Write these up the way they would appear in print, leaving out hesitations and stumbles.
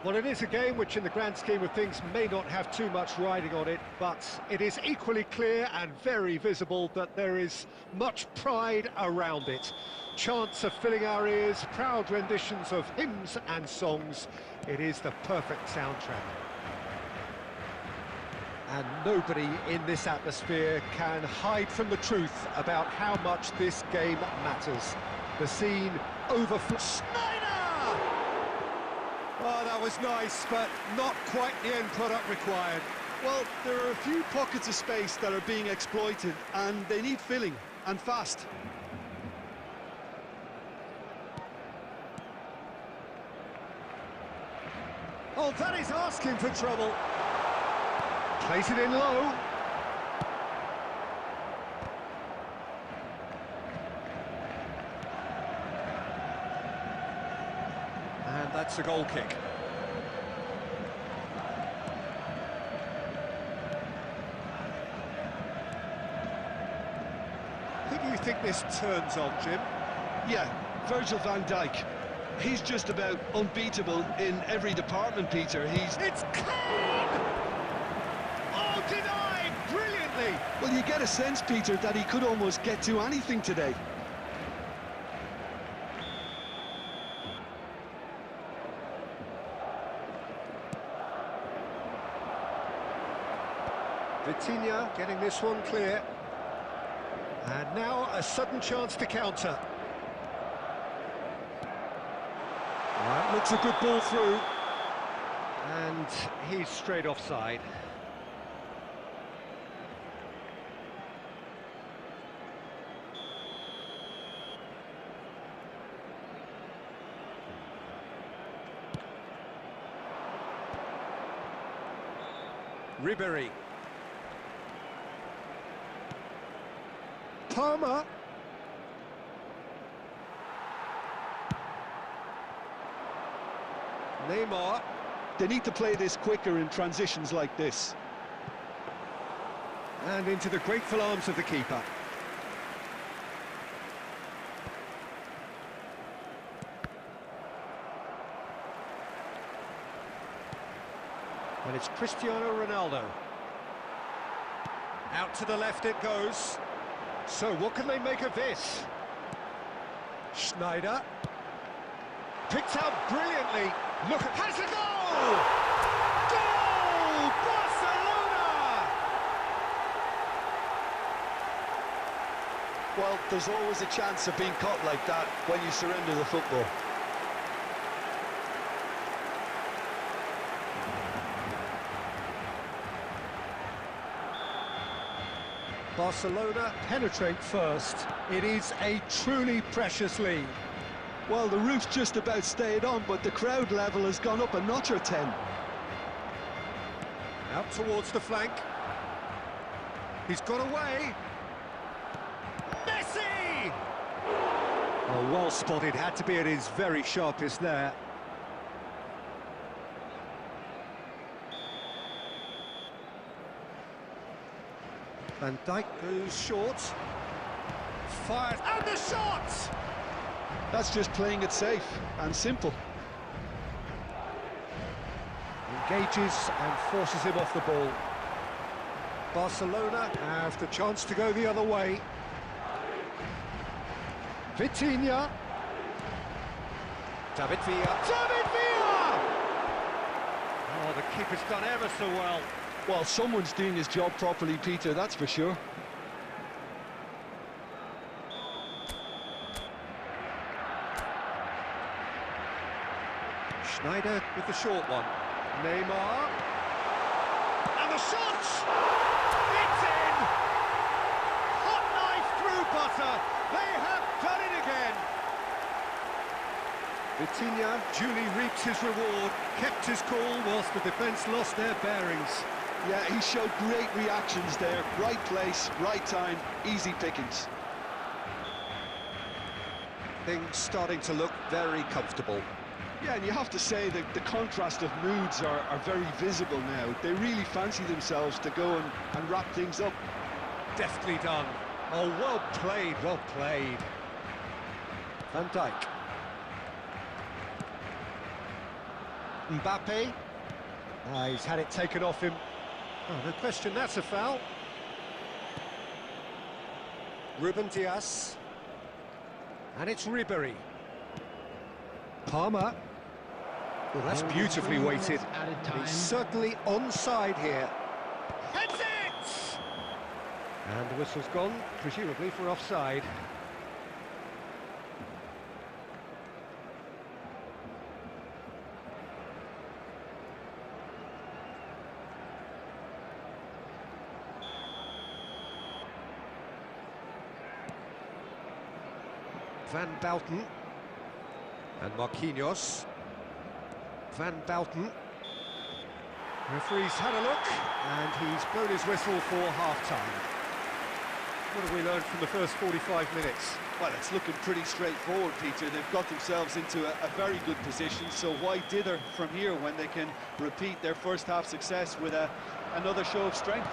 Well, it is a game which, in the grand scheme of things, may not have too much riding on it, but it is equally clear and very visible that there is much pride around it. Chants are filling our ears, proud renditions of hymns and songs. It is the perfect soundtrack. And nobody in this atmosphere can hide from the truth about how much this game matters. The scene overflows. Oh, that was nice, but not quite the end product required. Well, there are a few pockets of space that are being exploited, and they need filling, and fast. Oh, that is asking for trouble. Plays it in low. And that's a goal kick. Who do you think this turns on, Jim? Yeah, Virgil van Dijk. He's just about unbeatable in every department, Peter. It's clean! Oh, denied! Brilliantly! Well, you get a sense, Peter, that he could almost get to anything today. Vitinha getting this one clear. And now a sudden chance to counter. That looks a good ball through. And he's straight offside. Ribéry. Palmer. Neymar. They need to play this quicker in transitions like this. And into the grateful arms of the keeper. And it's Cristiano Ronaldo. Out to the left it goes. So what can they make of this? Schneider. Picked out brilliantly. Look, has a goal! Goal! Barcelona! Well, there's always a chance of being caught like that when you surrender the football. Barcelona penetrate first. It is a truly precious lead. Well, the roof's just about stayed on, but the crowd level has gone up a notch or 10. Out towards the flank. He's got away. Messi! Oh, well spotted. Had to be at his very sharpest there. Van Dijk goes short. Fires. And the shot! That's just playing it safe and simple. Engages and forces him off the ball. Barcelona have the chance to go the other way. Vitinha. David Villa. David Villa! Oh, the keeper's done ever so well. Well, someone's doing his job properly, Peter, that's for sure. Schneider with the short one. Neymar. And the shot! It's in! Hot knife through butter. They have done it again. Vitinha duly reaps his reward, kept his cool whilst the defence lost their bearings. Yeah, he showed great reactions there. Right place, right time, easy pickings. Things starting to look very comfortable. Yeah, and you have to say that the contrast of moods are very visible now. They really fancy themselves to go and wrap things up. Deftly done. Oh, well played, well played. Van Dijk. Mbappe. He's had it taken off him. Oh, no question, that's a foul. Ruben Dias. And it's Ribery. Palmer. Well, that's beautifully weighted. He's certainly onside here. Heads it! And the whistle's gone, presumably for offside. Van Bouten. And Marquinhos. Van Bouten. Referee's had a look, and he's blown his whistle for half-time. What have we learned from the first 45 minutes? Well, it's looking pretty straightforward, Peter. They've got themselves into a very good position, so why dither from here when they can repeat their first-half success with another show of strength?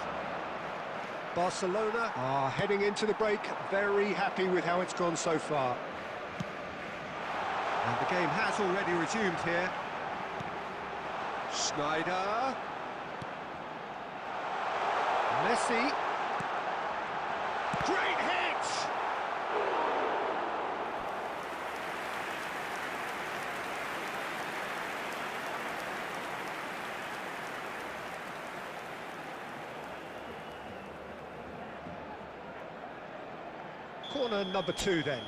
Barcelona are heading into the break, very happy with how it's gone so far. And the game has already resumed here. Schneider. Messi. Great hit! Corner number 2 then.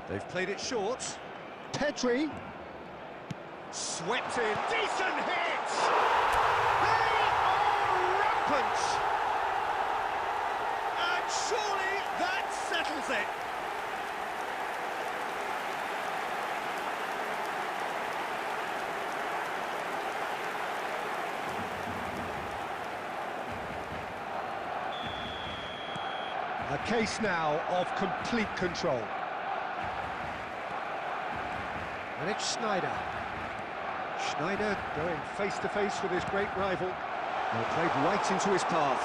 They've played it short. Pedri. Swept in. Decent hit! They are rampant! And surely that settles it. A case now of complete control. And it's Schneider. Schneider going face-to-face with his great rival. They played right into his path.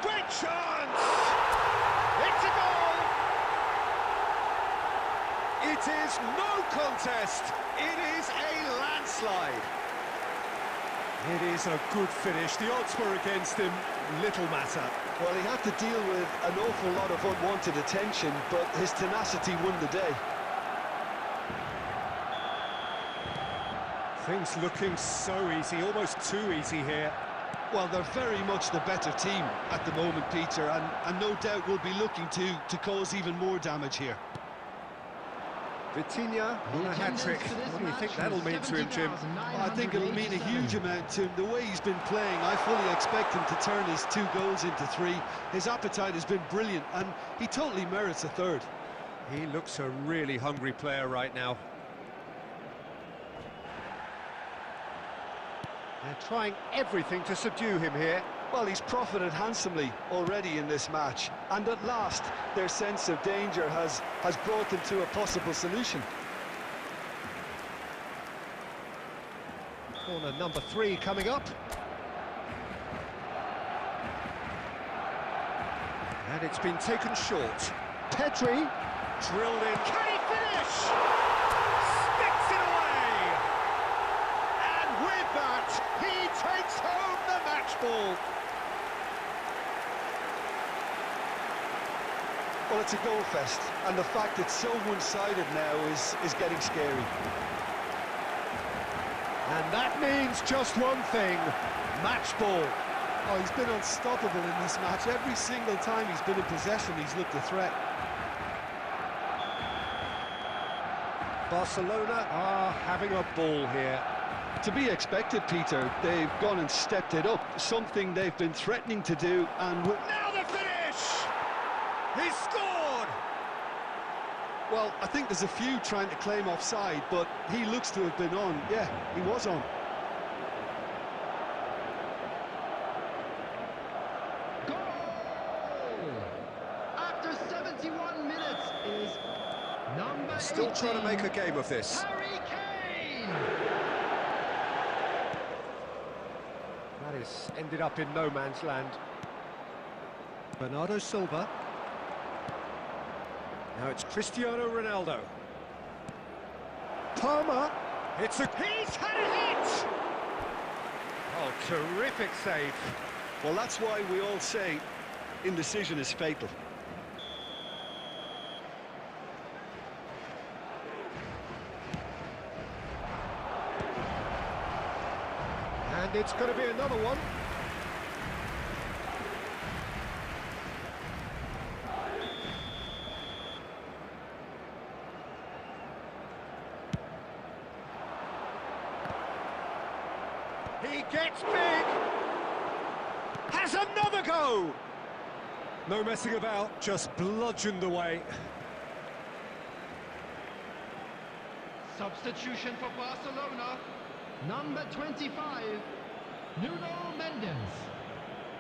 Great chance! It's a goal! It is no contest. It is a landslide. It is a good finish. The odds were against him. Little matter. Well, he had to deal with an awful lot of unwanted attention, but his tenacity won the day. Things looking so easy, almost too easy here. Well, they're very much the better team at the moment, Peter, and no doubt will be looking to cause even more damage here. Vitinha on a hat-trick. What do you think that'll mean to him, Jim? I think it'll mean a huge amount to him. The way he's been playing, I fully expect him to turn his 2 goals into 3. His appetite has been brilliant, and he totally merits a 3rd. He looks a really hungry player right now. They're trying everything to subdue him here. Well, he's profited handsomely already in this match, and at last their sense of danger has brought them to a possible solution. Corner number 3 coming up. And it's been taken short. Pedri, drilled in. Can he finish? Sticks it away! And with that, he takes home the match ball. Well, it's a goal fest, and the fact it's so one-sided now is getting scary. And that means just one thing, match ball. Oh, he's been unstoppable in this match. Every single time he's been in possession, he's looked a threat. Barcelona are having a ball here. To be expected, Peter. They've gone and stepped it up, something they've been threatening to do, and... Now the finish! He's scored! Well, I think there's a few trying to claim offside, but he looks to have been on. Yeah, he was on. Goal! After 71 minutes is number 18. Still trying to make a game of this. Harry Kane! That has ended up in no man's land. Bernardo Silva. Now it's Cristiano Ronaldo. Palmer. He's had a hit! Oh, terrific save. Well, that's why we all say indecision is fatal. And it's going to be another one. He gets big. Has another go. No messing about, just bludgeoned away. Substitution for Barcelona. Number 25, Nuno Mendes.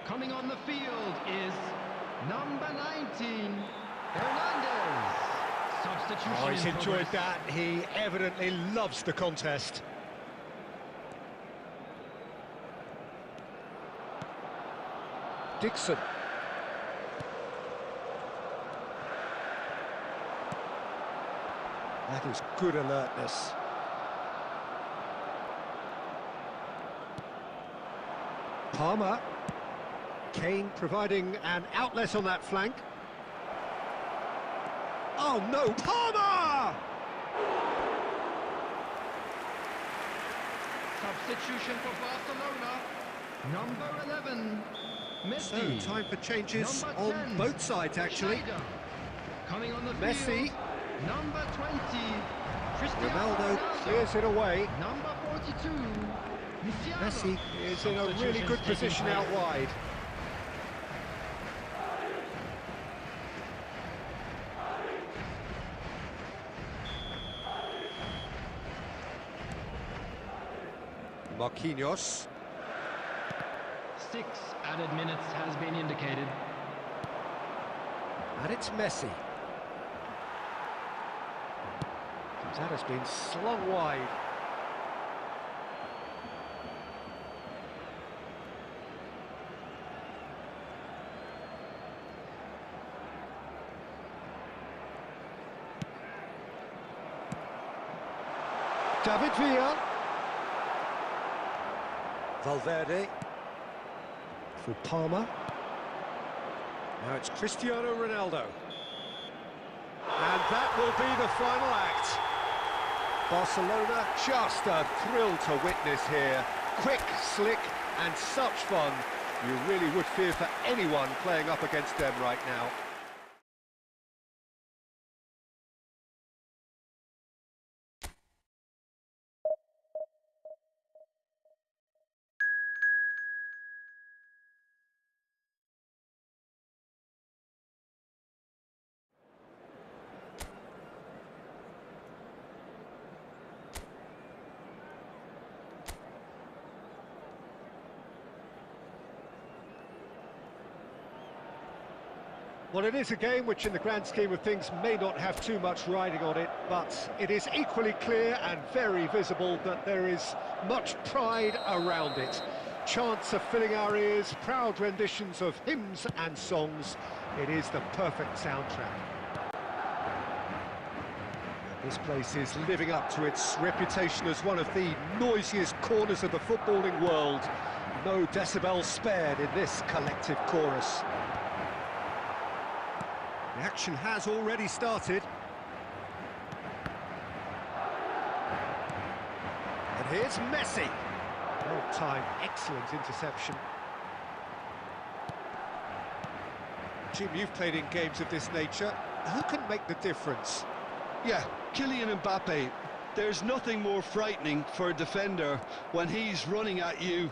Coming on the field is number 19, Hernandez. Substitution. Oh, he's in enjoyed progress. that. He evidently loves the contest. Dixon. That is good alertness. Palmer. Kane providing an outlet on that flank. Oh no, Palmer! Substitution for Barcelona. Number 11, Messi. So, time for changes Number on 10, both sides, actually. Schneider. Coming on the Messi. field, number 20, Cristiano Ronaldo clears it away. Number 42, Luciano. Messi is in a really Substitutions good taking position place. out wide. Marquinhos. 6 added minutes has been indicated. And it's Messi. That has been slung wide. David Villa. Valverde. For Palmer. Now it's Cristiano Ronaldo. And that will be the final act. Barcelona, just a thrill to witness here. Quick, slick, and such fun. You really would fear for anyone playing up against them right now. Well, it is a game which in the grand scheme of things may not have too much riding on it, but it is equally clear and very visible that there is much pride around it. Chants are filling our ears, proud renditions of hymns and songs. It is the perfect soundtrack. This place is living up to its reputation as one of the noisiest corners of the footballing world. No decibel spared in this collective chorus. The action has already started. And here's Messi. Well timed, excellent interception. Jim, you've played in games of this nature. Who can make the difference? Yeah, Kylian Mbappe. There's nothing more frightening for a defender when he's running at you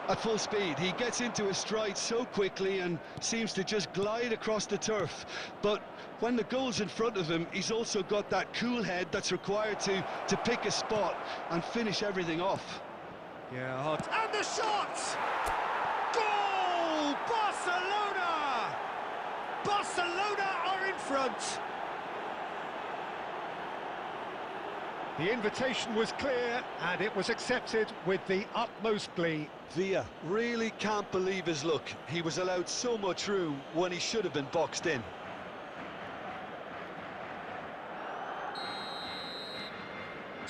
at full speed. He gets into his stride so quickly and seems to just glide across the turf. But when the goal's in front of him, he's also got that cool head that's required to pick a spot and finish everything off. Yeah, hard. And the shot! Goal! Barcelona! Barcelona are in front. The invitation was clear, and it was accepted with the utmost glee. Villa really can't believe his luck. He was allowed so much room when he should have been boxed in.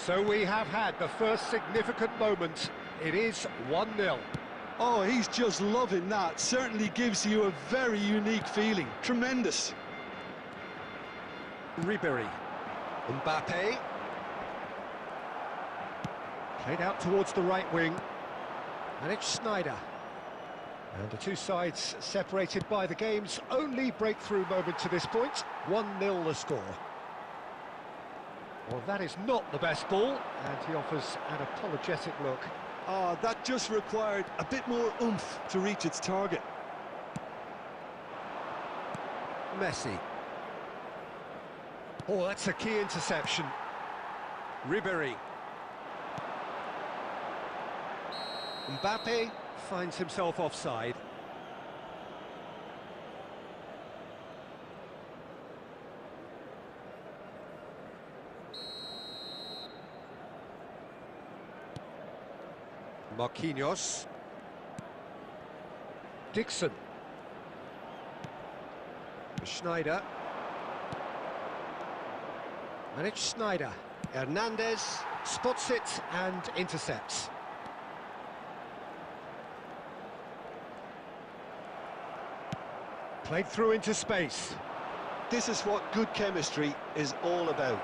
So we have had the first significant moment. It is 1-0. Oh, he's just loving that. Certainly gives you a very unique feeling. Tremendous. Ribéry. Mbappe. Played out towards the right wing. And it's Schneider. And the two sides separated by the game's only breakthrough moment to this point. 1-0 the score. Well, that is not the best ball, and he offers an apologetic look. Oh, that just required a bit more oomph to reach its target. Messi. Oh, that's a key interception. Ribéry. Mbappe finds himself offside. Marquinhos. Dixon. Schneider. And it's Schneider. Hernandez spots it and intercepts. Played through into space. This is what good chemistry is all about.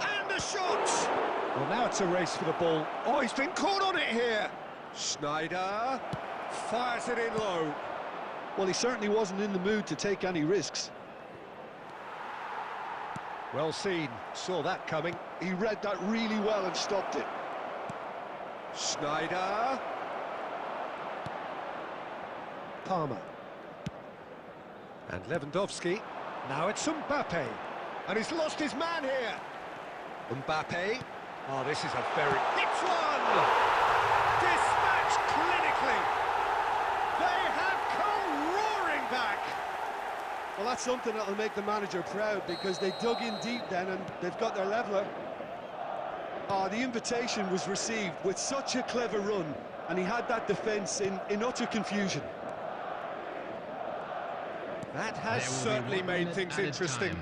And a shot! Well, now it's a race for the ball. Oh, he's been caught on it here. Schneider fires it in low. Well, he certainly wasn't in the mood to take any risks. Well seen, saw that coming. He read that really well and stopped it. Schneider. Palmer. And Lewandowski. Now it's Mbappe. And he's lost his man here. Mbappe. Oh, this is a very... It's one! Dispatched clinically. They have come roaring back. Well, that's something that'll make the manager proud, because they dug in deep then and they've got their leveller. Oh, the invitation was received with such a clever run, and he had that defence in utter confusion. That has certainly made things interesting.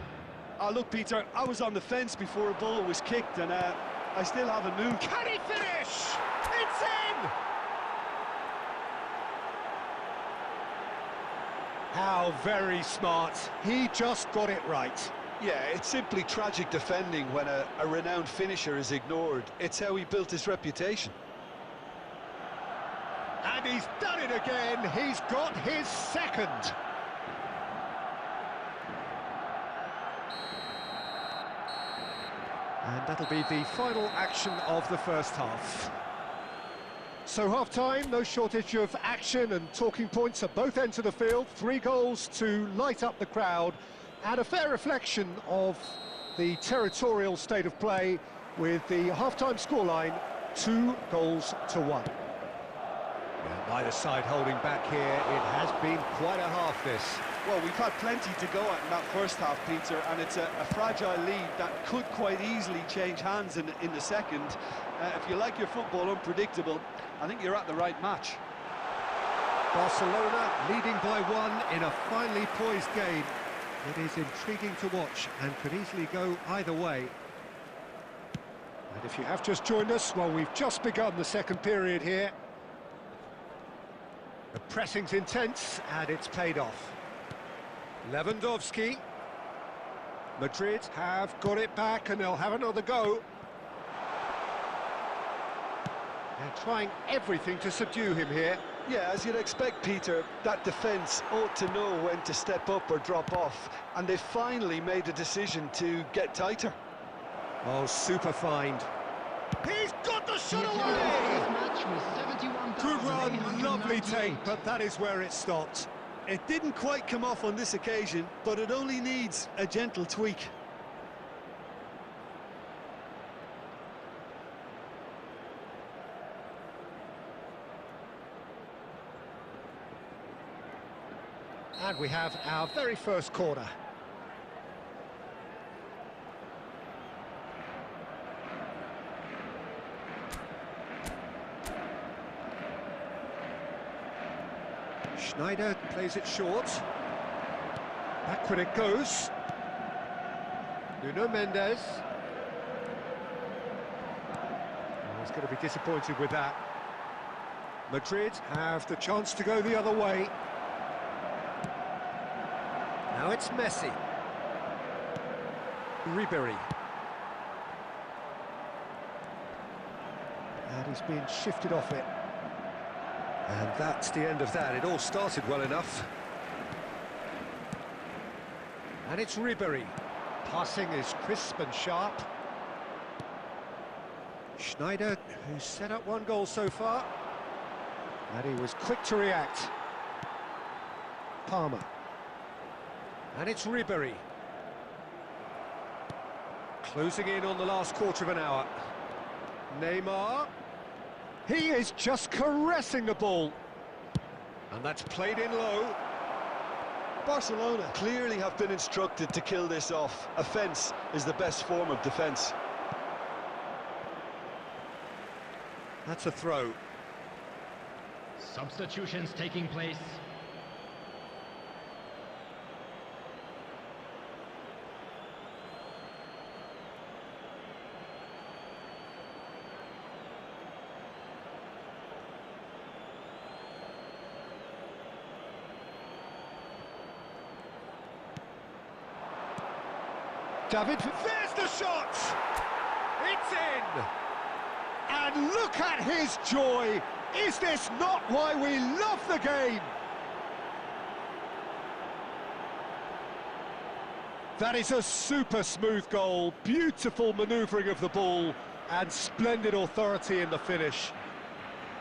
Oh, look, Peter, I was on the fence before a ball was kicked, and I still haven't moved. Can he finish? It's in! How very smart. He just got it right. Yeah, it's simply tragic defending when a renowned finisher is ignored. It's how he built his reputation. And he's done it again. He's got his second. And that'll be the final action of the first half. So half-time, no shortage of action and talking points at both ends of the field. 3 goals to light up the crowd, and a fair reflection of the territorial state of play, with the half-time scoreline 2-1. Yeah, neither side holding back here. It has been quite a half, this. Well, we've had plenty to go at in that first half, Peter, and it's a fragile lead that could quite easily change hands in the second. If you like your football unpredictable, I think you're at the right match. Barcelona leading by 1 in a finely poised game. It is intriguing to watch and could easily go either way. And if you have just joined us, well, we've just begun the second period here. The pressing's intense and it's paid off. Lewandowski. Madrid have got it back and they'll have another go. They're trying everything to subdue him here. Yeah, as you'd expect, Peter, that defence ought to know when to step up or drop off, and they finally made a decision to get tighter. Oh, super find. He's got the shot away! Good run, lovely take, but that is where it stopped. It didn't quite come off on this occasion, but it only needs a gentle tweak. And we have our very first corner. Schneider plays it short. Backward it goes. Nuno Mendes. He's going to be disappointed with that. Madrid have the chance to go the other way. Now it's Messi. Ribery. And he's been shifted off it. And that's the end of that. It all started well enough. And it's Ribery. Passing is crisp and sharp. Schneider, who's set up one goal so far. And he was quick to react. Palmer. And it's Ribery. Closing in on the last quarter of an hour. Neymar. He is just caressing the ball. And that's played in low. Barcelona clearly have been instructed to kill this off. Offence is the best form of defence. That's a throw. Substitutions taking place. David, there's the shot! It's in! And look at his joy! Is this not why we love the game? That is a super smooth goal, beautiful manoeuvring of the ball, and splendid authority in the finish.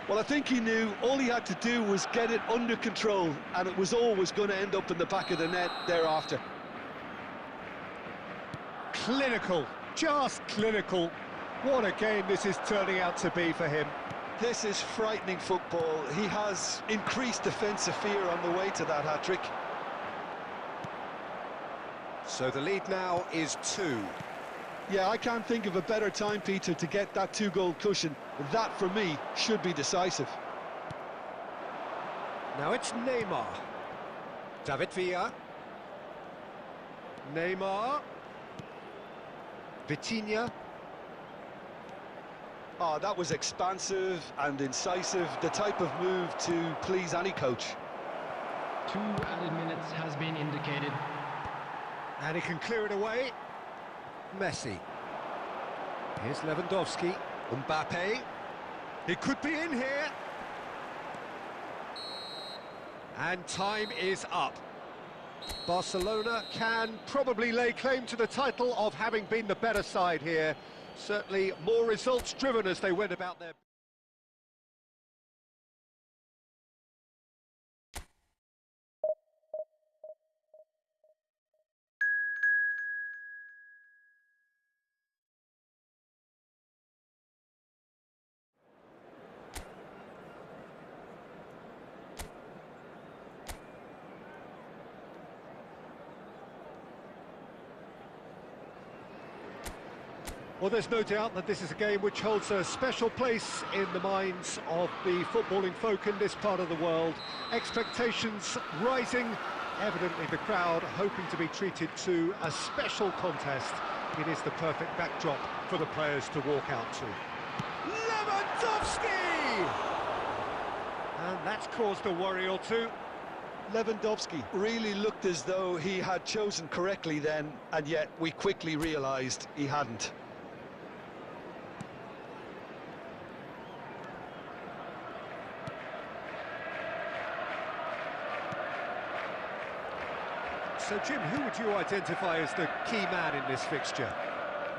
Well, I think he knew all he had to do was get it under control, and it was always going to end up in the back of the net thereafter. Clinical, just clinical. What a game this is turning out to be for him. This is frightening football. He has increased defensive fear on the way to that hat-trick. So the lead now is 2. Yeah, I can't think of a better time, Peter, to get that 2-goal cushion. That, for me, should be decisive. Now it's Neymar. David Villa. Neymar. Vitinha. Oh, that was expansive and incisive, the type of move to please any coach. 2 added minutes has been indicated. And he can clear it away. Messi. Here's Lewandowski. Mbappe. He could be in here. And time is up. Barcelona can probably lay claim to the title of having been the better side here. Certainly more results driven as they went about their... Well, there's no doubt that this is a game which holds a special place in the minds of the footballing folk in this part of the world. Expectations rising, evidently the crowd hoping to be treated to a special contest. It is the perfect backdrop for the players to walk out to. Lewandowski! And that's caused a worry or two. Lewandowski really looked as though he had chosen correctly then, and yet we quickly realised he hadn't. So, Jim, who would you identify as the key man in this fixture?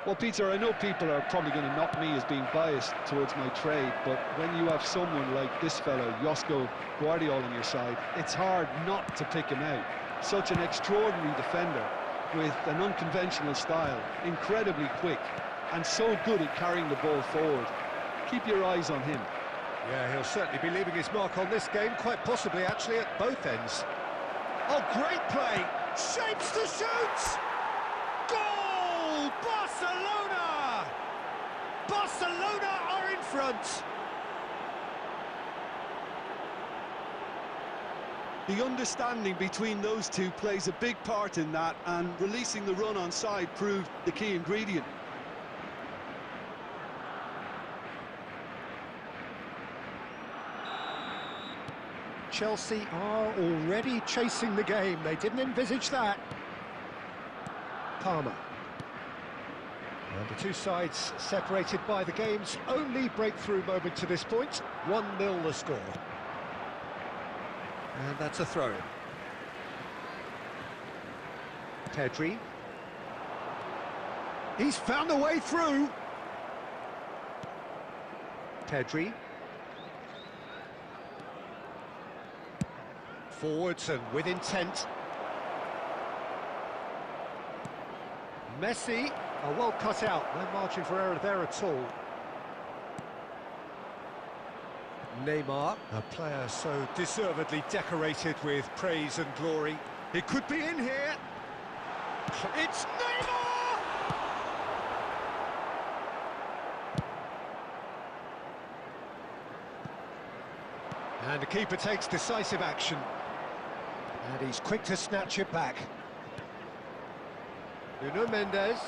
Well, Peter, I know people are probably going to knock me as being biased towards my trade, but when you have someone like this fellow, Josko Guardiola, on your side, it's hard not to pick him out. Such an extraordinary defender with an unconventional style, incredibly quick, and so good at carrying the ball forward. Keep your eyes on him. Yeah, he'll certainly be leaving his mark on this game, quite possibly actually at both ends. Oh, great play! Shapes to shoot! Goal! Barcelona! Barcelona are in front! The understanding between those two plays a big part in that, and releasing the run on side proved the key ingredient. Chelsea are already chasing the game. They didn't envisage that. Palmer. And the two sides separated by the game's only breakthrough moment to this point. 1-0 the score. And that's a throw. Pedri. He's found a way through. Pedri. Forwards and with intent. Messi. Oh, well cut out. No margin for error there at all. Neymar, a player so deservedly decorated with praise and glory. It could be in here. It's Neymar! And the keeper takes decisive action. And he's quick to snatch it back. Nuno Mendes.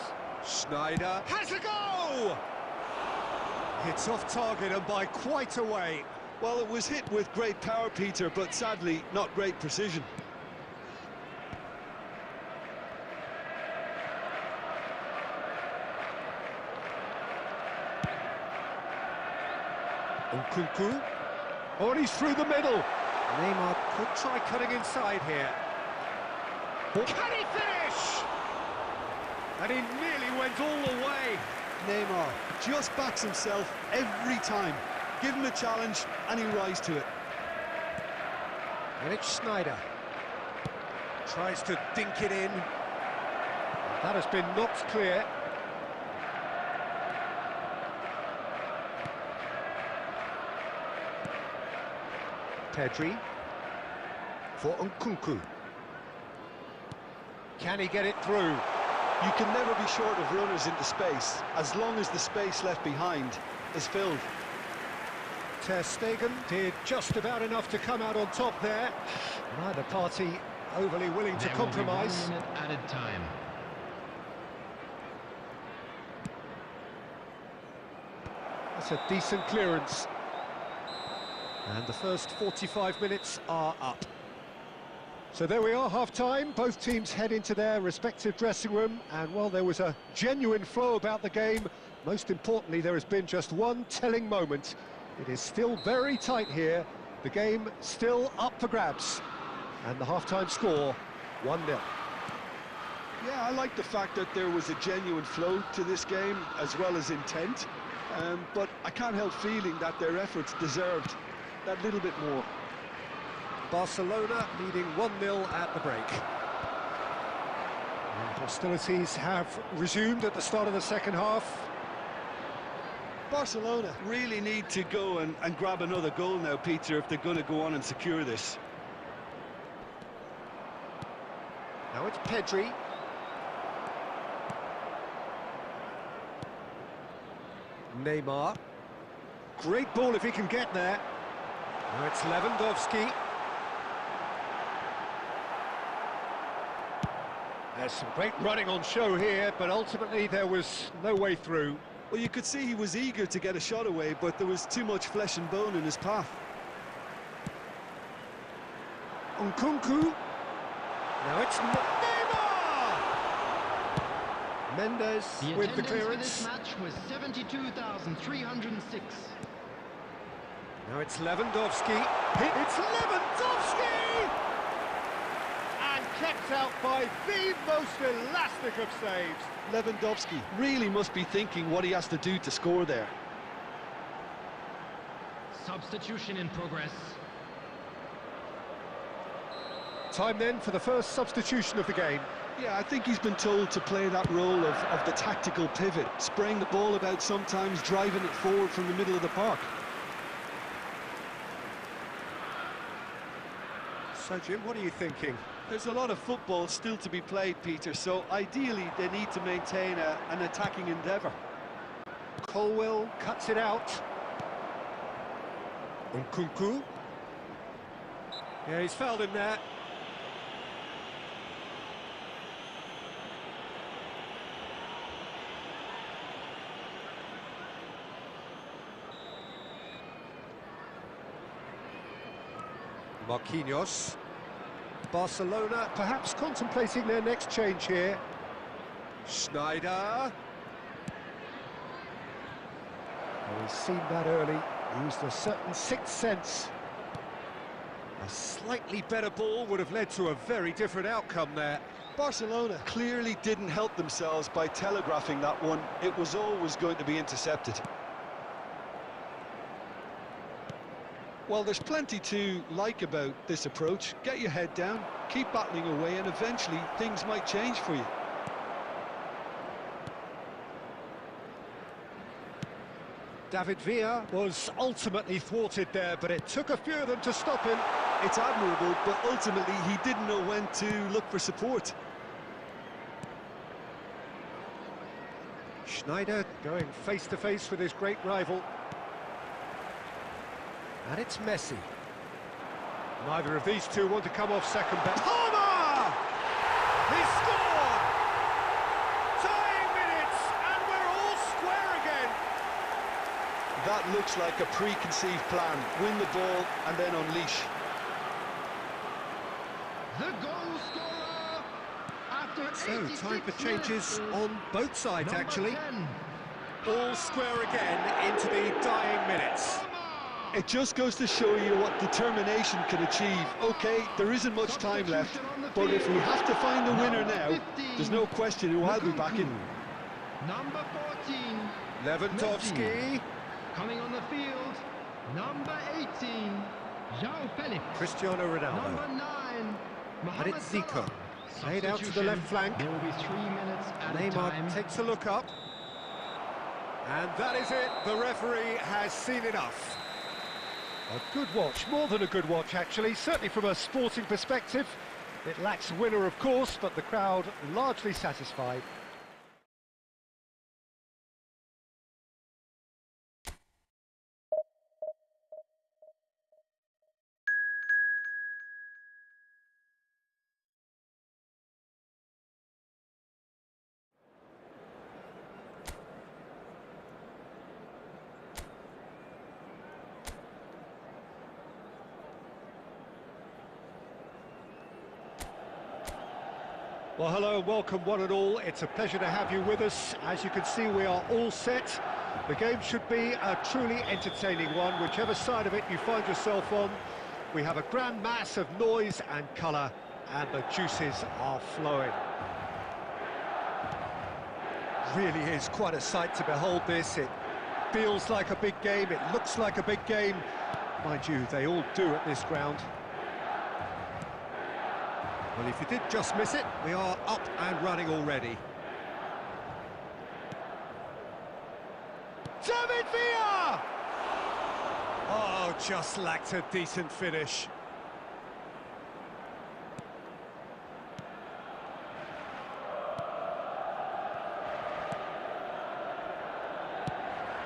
Schneider has a go! It's off target and by quite a way. Well, it was hit with great power, Peter, but sadly not great precision. Nkunku. Oh, and he's through the middle. Neymar could try cutting inside here. Can he finish? And he nearly went all the way. Neymar just backs himself every time. Give him a challenge and he rises to it. And it's Schneider. Tries to dink it in. That has been knocked clear. Pedri. For Nkunku. Can he get it through? You can never be short of runners into space, as long as the space left behind is filled. Ter Stegen did just about enough to come out on top there. Neither party overly willing to compromise. 1 minute added time. That's a decent clearance. And the first 45 minutes are up. So there we are, half-time. Both teams head into their respective dressing room, and while there was a genuine flow about the game, most importantly, there has been just one telling moment. It is still very tight here. The game still up for grabs. And the half-time score, 1-0. Yeah, I like the fact that there was a genuine flow to this game, as well as intent. But I can't help feeling that their efforts deserved that little bit more. Barcelona leading 1-0 at the break. And hostilities have resumed at the start of the second half. Barcelona really need to go and grab another goal now, Peter, if they're going to go on and secure this. Now it's Pedri. Neymar. Great ball if he can get there. Now it's Lewandowski. There's some great running on show here, but ultimately there was no way through. Well, you could see he was eager to get a shot away, but there was too much flesh and bone in his path. Nkunku. Now it's Neymar! Mendes with the clearance. For this match was 72,306. Now it's Lewandowski. It's Lewandowski! And kept out by the most elastic of saves. Lewandowski really must be thinking what he has to do to score there. Substitution in progress. Time then for the first substitution of the game. Yeah, I think he's been told to play that role of the tactical pivot, spraying the ball about sometimes, driving it forward from the middle of the park. So, Jim, what are you thinking? There's a lot of football still to be played, Peter, so ideally they need to maintain an attacking endeavour. Colwell cuts it out. Nkunku. Yeah, he's fouled him there. Marquinhos. Barcelona perhaps contemplating their next change here. Schneider. Oh, he's seen that early, used a certain sixth sense. A slightly better ball would have led to a very different outcome there. Barcelona clearly didn't help themselves by telegraphing that one. It was always going to be intercepted. Well, there's plenty to like about this approach. Get your head down, keep battling away, and eventually things might change for you. David Villa was ultimately thwarted there, but it took a few of them to stop him. It's admirable, but ultimately he didn't know when to look for support. Schneider going face-to-face with his great rival. And it's Messi. Neither of these two want to come off second best. Palmer! He scored! Tying minutes, and we're all square again. That looks like a preconceived plan. Win the ball and then unleash. The goal scorer after So, time for 86 changes minutes on both sides, number actually. 10. All square again into the dying minutes. It just goes to show you what determination can achieve. Okay, there isn't much time left, but if we have to find the winner now, there's no question who I'll be backing. Number 14. Lewandowski. Coming on the field, number 18. João Felix. Cristiano Ronaldo. Number 9. And Mohamed it's Zico. Salah. Played out to the left flank. There will be 3 minutes at a time. Neymar takes a look up. And that is it. The referee has seen enough. A good watch, more than a good watch actually, certainly from a sporting perspective. It lacks a winner of course, but the crowd largely satisfied. Well, hello and welcome one and all. It's a pleasure to have you with us. As you can see, we are all set. The game should be a truly entertaining one, whichever side of it you find yourself on. We have a grand mass of noise and colour, and the juices are flowing. Really is quite a sight to behold this. It feels like a big game, it looks like a big game. Mind you, they all do at this ground. Well, if you did just miss it, we are up and running already. David Villa! Oh, just lacked a decent finish.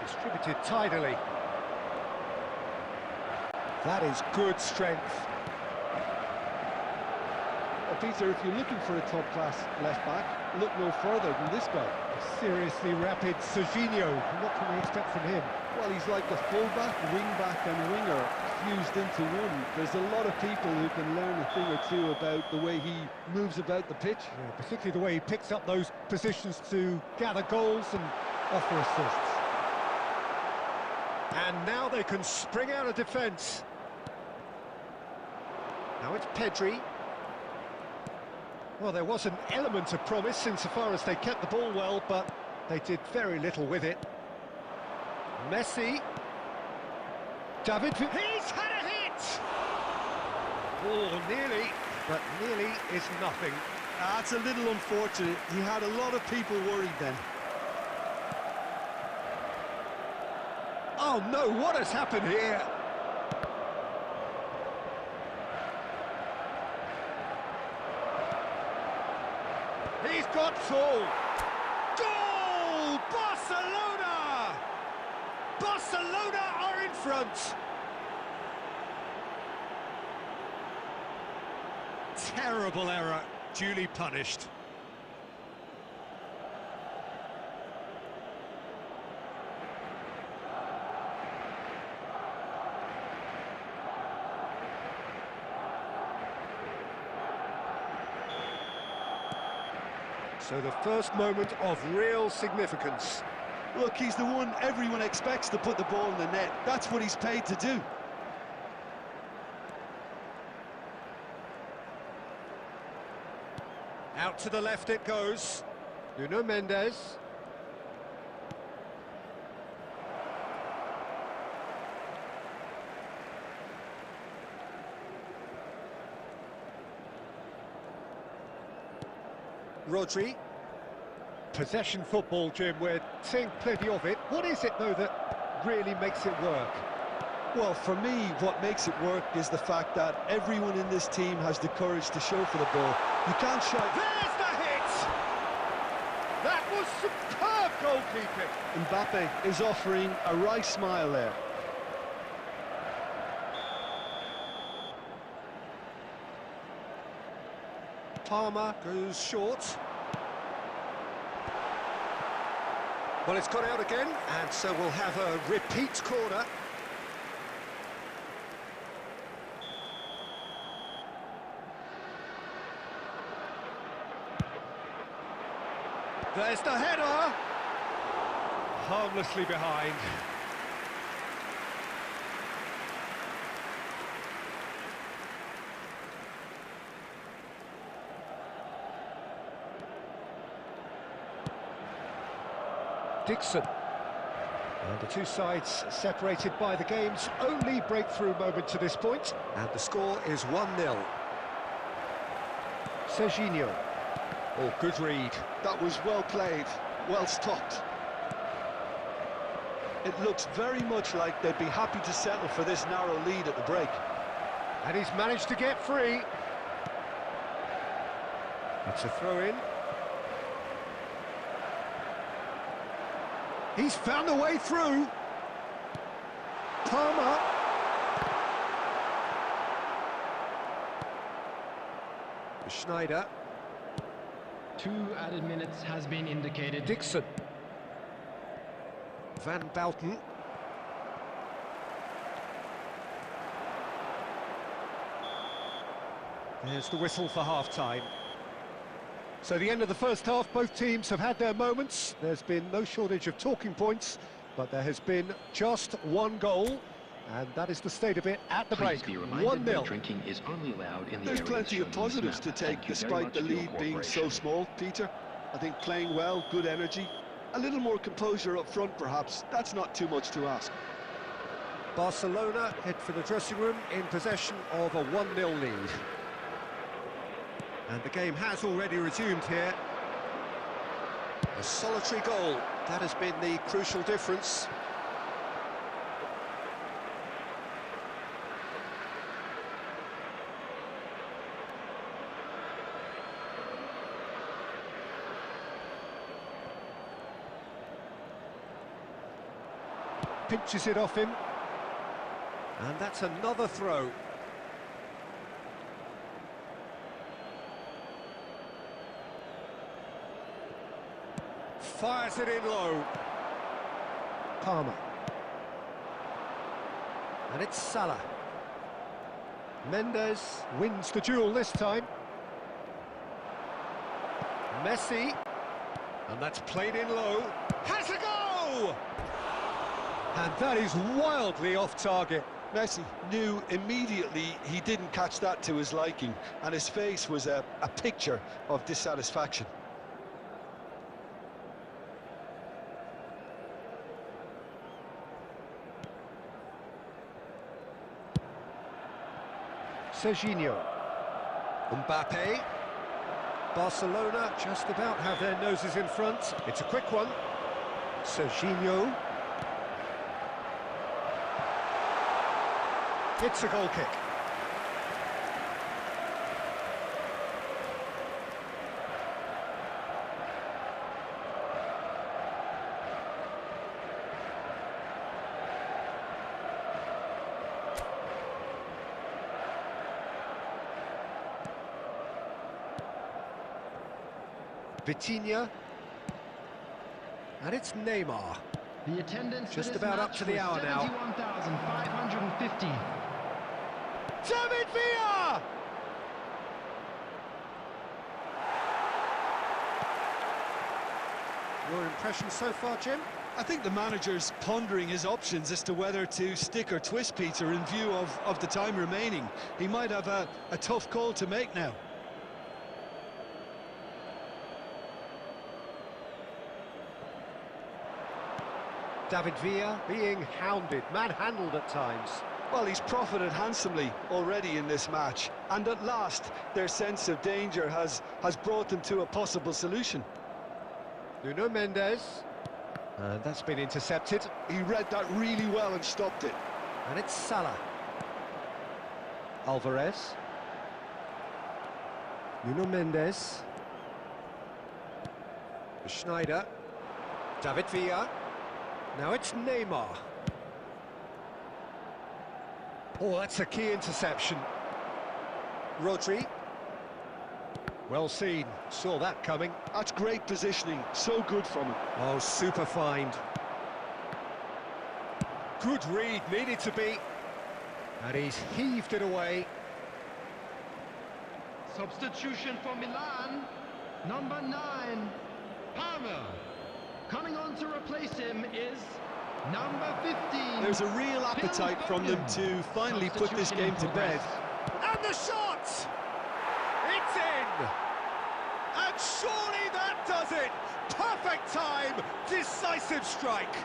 Distributed tidily. That is good strength. Peter, if you're looking for a top-class left-back, look no further than this guy. Seriously rapid Serginho. What can we expect from him? Well, he's like a full-back, wing-back and winger fused into one. There's a lot of people who can learn a thing or two about the way he moves about the pitch. Yeah, particularly the way he picks up those positions to gather goals and offer assists. And now they can spring out of defence. Now it's Pedri. Well, there was an element of promise insofar as they kept the ball well, but they did very little with it. Messi. David. He's had a hit! Oh, nearly, but nearly is nothing. That's a little unfortunate. He had a lot of people worried then. Oh no, what has happened here? He's got full. Goal! Barcelona! Barcelona are in front. Terrible error, duly punished. So the first moment of real significance. Look, he's the one everyone expects to put the ball in the net. That's what he's paid to do. Out to the left it goes. Nuno Mendes. Rodri. Possession football, Jim, we're seeing plenty of it. What is it, though, that really makes it work? Well, for me, what makes it work is the fact that everyone in this team has the courage to show for the ball. You can't shy. There's the hit! That was superb goalkeeping. Mbappe is offering a wry smile there. Palmer goes short. Well, it's got out again, and so we'll have a repeat corner. There's the header! Harmlessly behind. Dixon. And the two sides separated by the game's only breakthrough moment to this point. And the score is 1-0. Serginho. Oh, good read. That was well played, well stopped. It looks very much like they'd be happy to settle for this narrow lead at the break. And he's managed to get free. It's a throw-in. He's found a way through. Palmer. Schneider. 2 added minutes has been indicated. Dixon. Van Bouten. There's the whistle for half-time. So the end of the first half, both teams have had their moments. There's been no shortage of talking points, but there has been just one goal, and that is the state of it at the break. 1-0. Drinking is only allowed in the There's plenty of positives to take despite the lead being so small, Peter. I think playing well, good energy, a little more composure up front perhaps. That's not too much to ask. Barcelona head for the dressing room in possession of a 1-0 lead. And the game has already resumed here. A solitary goal, that has been the crucial difference. Pinches it off him. And that's another throw. Fires it in low. Palmer. And it's Salah. Mendes wins the duel this time. Messi. And that's played in low. Has a go! And that is wildly off target. Messi knew immediately he didn't catch that to his liking, and his face was a picture of dissatisfaction. Serginho. Mbappe. Barcelona just about have their noses in front. It's a quick one. Serginho. It's a goal kick. Vitinha. And it's Neymar. The attendance Just for this about up match to the was hour now. 71,550. David Villa! Your impression so far, Jim? I think the manager's pondering his options as to whether to stick or twist Peter in view of the time remaining. He might have a tough call to make now. David Villa being hounded, manhandled at times. Well, he's profited handsomely already in this match, and at last their sense of danger has brought them to a possible solution. Nuno Mendes, and that's been intercepted. He read that really well and stopped it. And it's Salah. Alvarez. Nuno Mendes. Schneider. David Villa. Now it's Neymar. Oh, that's a key interception. Rodri. Well seen, saw that coming. That's great positioning, so good from him. Oh, super find. Good read, needed to be. And he's heaved it away. Substitution for Milan, number 9, Palmer. Coming on to replace him is number 15. There's a real appetite from them to finally put this game to bed. And the shot! It's in! And surely that does it! Perfect time, decisive strike.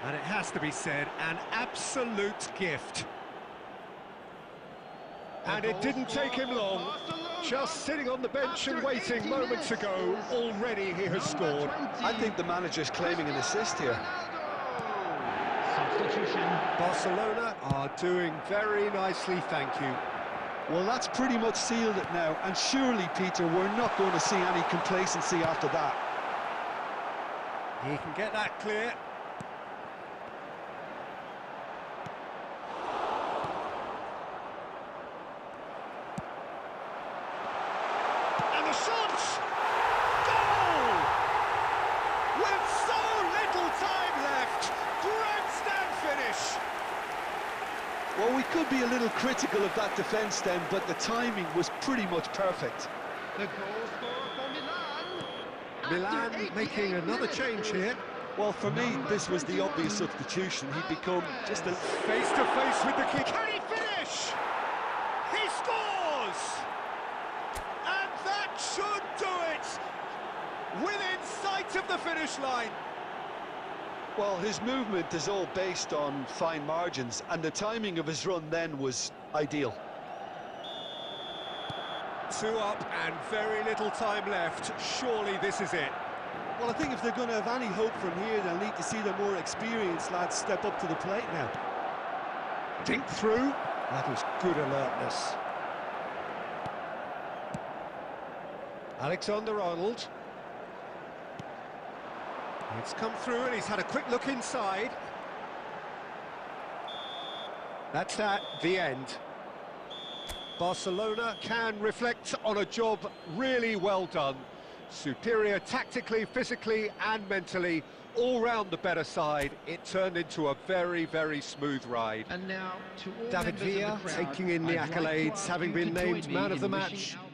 And it has to be said, an absolute gift. And it didn't take him long. Just sitting on the bench and waiting moments ago, already he has scored. I think the manager's claiming an assist here. Substitution. Barcelona are doing very nicely, thank you. Well, that's pretty much sealed it now, and surely, Peter, we're not going to see any complacency after that. He can get that clear. And the shot! Goal! With so little time left, grandstand finish. Well, we could be a little critical of that defence then, but the timing was pretty much perfect. The goal scorer for Milan. Milan making another change here. Well, for me, this was the obvious substitution. He'd become just a... Face-to-face with the kick. Can he finish? He scores! And that should do it! Within sight of the finish line. Well, his movement is all based on fine margins, and the timing of his run then was ideal. 2 up and very little time left. Surely this is it. Well, I think if they're going to have any hope from here, they'll need to see the more experienced lads step up to the plate now. Dink through. That was good alertness. Alexander-Arnold. It's come through and he's had a quick look inside. That's the end. Barcelona can reflect on a job really well done. Superior tactically, physically and mentally, all round the better side. It turned into a very, very smooth ride. And now to all David members of Villa the crowd, taking in the I'd like to accolades, ask having you been to join named me man of the in wishing match. our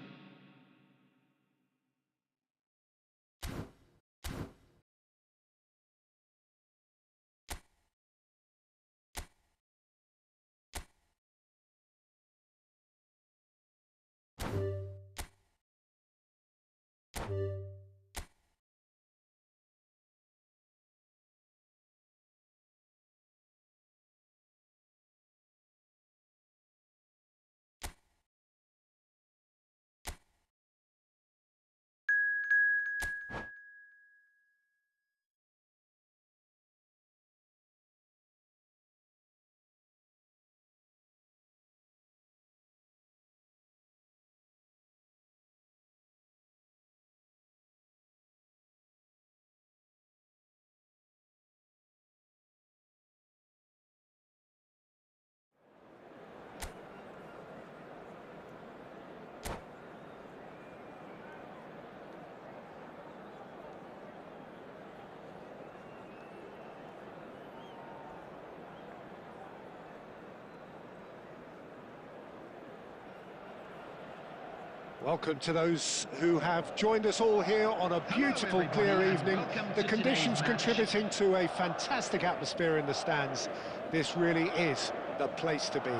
Welcome to those who have joined us all here on a beautiful, clear evening. The conditions contributing to a fantastic atmosphere in the stands. This really is the place to be.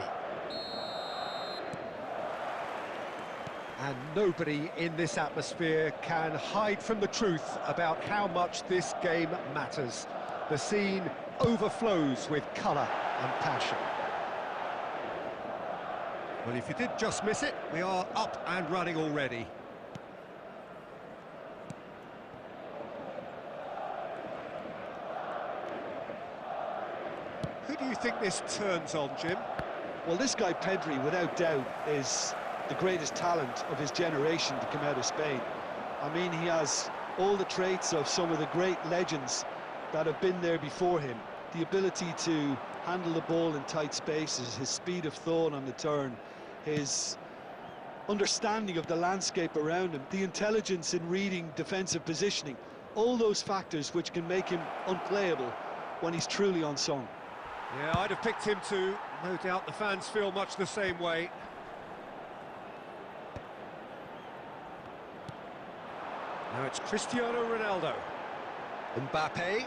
And nobody in this atmosphere can hide from the truth about how much this game matters. The scene overflows with colour and passion. Well, if you did just miss it, we are up and running already. Who do you think this turns on, Jim? Well, this guy Pedri, without doubt, is the greatest talent of his generation to come out of Spain. I mean, he has all the traits of some of the great legends that have been there before him. The ability to handle the ball in tight spaces, his speed of thought on the turn, his understanding of the landscape around him, the intelligence in reading defensive positioning, all those factors which can make him unplayable when he's truly on song. Yeah, I'd have picked him too. No doubt the fans feel much the same way. Now it's Cristiano Ronaldo. Mbappe.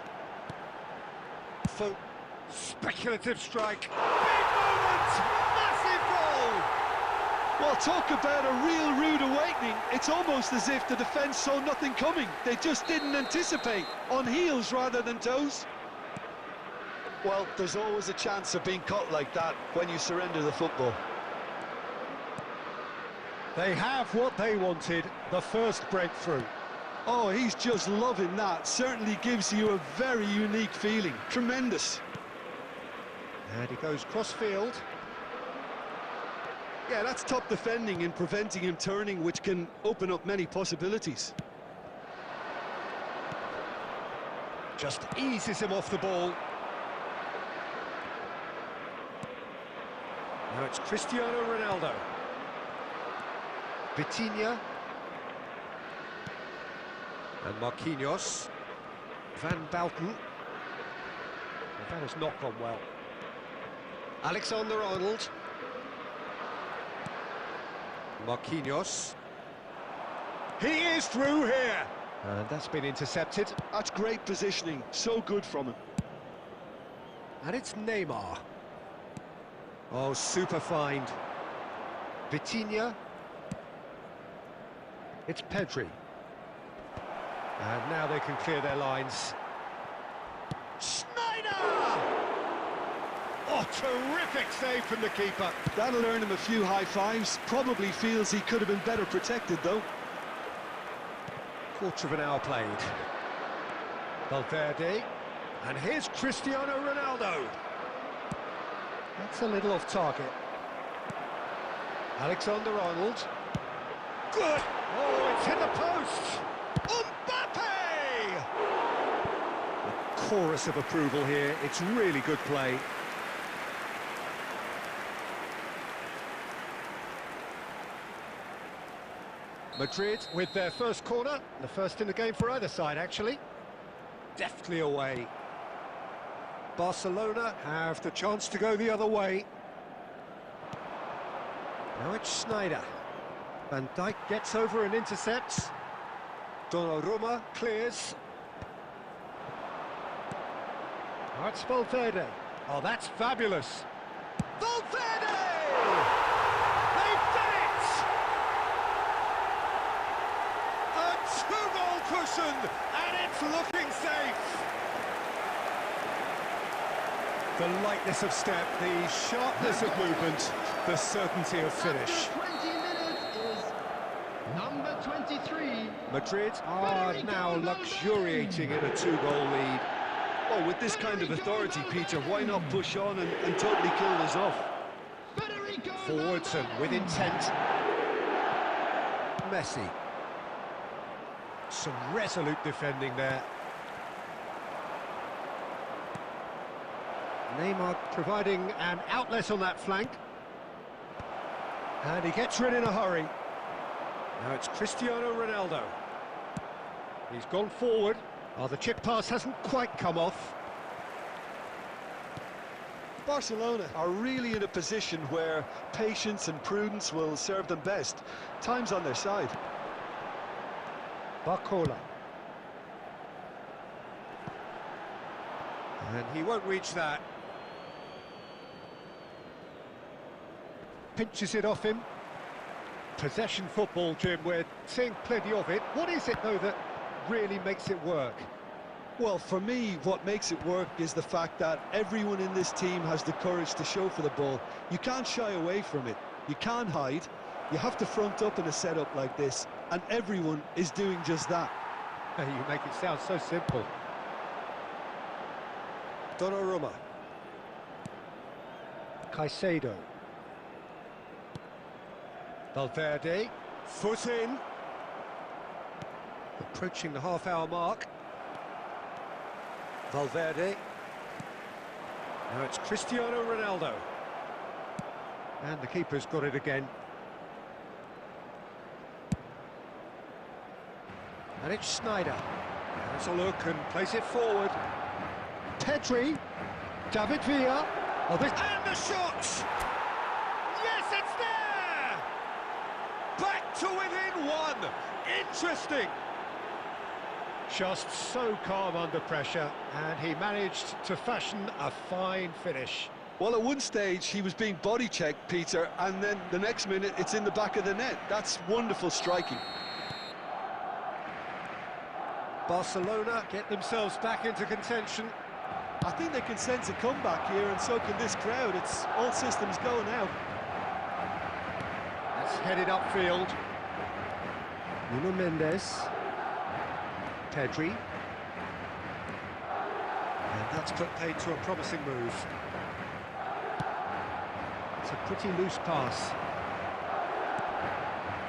Speculative strike. Big moment! Massive goal! Well, talk about a real rude awakening. It's almost as if the defence saw nothing coming. They just didn't anticipate, on heels rather than toes. Well, there's always a chance of being caught like that when you surrender the football. They have what they wanted, the first breakthrough. Oh, he's just loving that. Certainly gives you a very unique feeling. Tremendous. And he goes cross-field. Yeah, that's top defending in preventing him turning, which can open up many possibilities. Just eases him off the ball. Now it's Cristiano Ronaldo. Vitinha. And Marquinhos. Van Balken. Well, that has not gone well. Alexander-Arnold. Marquinhos. He is through here. And that's been intercepted. That's great positioning. So good from him. And it's Neymar. Oh, super find. Vitinha. It's Pedri. And now they can clear their lines. Snyder! Oh, terrific save from the keeper. That'll earn him a few high fives. Probably feels he could have been better protected, though. Quarter of an hour played. Valverde. And here's Cristiano Ronaldo. That's a little off target. Alexander-Arnold. Good! Oh, it's hit the post! Mbappe! A chorus of approval here. It's really good play. Madrid with their first corner. The first in the game for either side, actually. Deftly away. Barcelona have the chance to go the other way. Now it's Snyder. Van Dijk gets over and intercepts. Donnarumma clears. Now it's Valverde. Oh, that's fabulous. Valverde! They've done it! A two-goal cushion, and it's looking safe. The lightness of step, the sharpness of movement, the certainty of finish. After 20 minutes is number 23. Madrid are now luxuriating in a two-goal lead. Oh, with this kind of authority, Peter, why not push on and totally kill this off? Forwards and with intent. Messi. Some resolute defending there. Neymar providing an outlet on that flank. And he gets rid in a hurry. Now it's Cristiano Ronaldo. He's gone forward. Oh, the chip pass hasn't quite come off. Barcelona are really in a position where patience and prudence will serve them best. Time's on their side. Barcola. And he won't reach that. Pinches it off him. Possession football, Jim, we're seeing plenty of it. What is it, though, that really makes it work? Well, for me, what makes it work is the fact that everyone in this team has the courage to show for the ball. You can't shy away from it. You can't hide. You have to front up in a setup like this, and everyone is doing just that. You make it sound so simple. Donnarumma. Caicedo. Valverde. Foot in. Approaching the half-hour mark. Valverde. Now it's Cristiano Ronaldo. And the keeper's got it again. And it's Sneijder. Has a look and plays it forward. Pedri. David Villa. Oh, and the shot! Yes, it's there! Back to within one. Interesting. Just so calm under pressure, and he managed to fashion a fine finish. Well, at one stage he was being body checked, Peter, and then the next minute it's in the back of the net. That's wonderful striking. Barcelona get themselves back into contention. I think they can sense a comeback here, and so can this crowd. It's all systems go now. That's headed upfield. Nuno Mendes. Pedri. And that's put paid to a promising move. It's a pretty loose pass.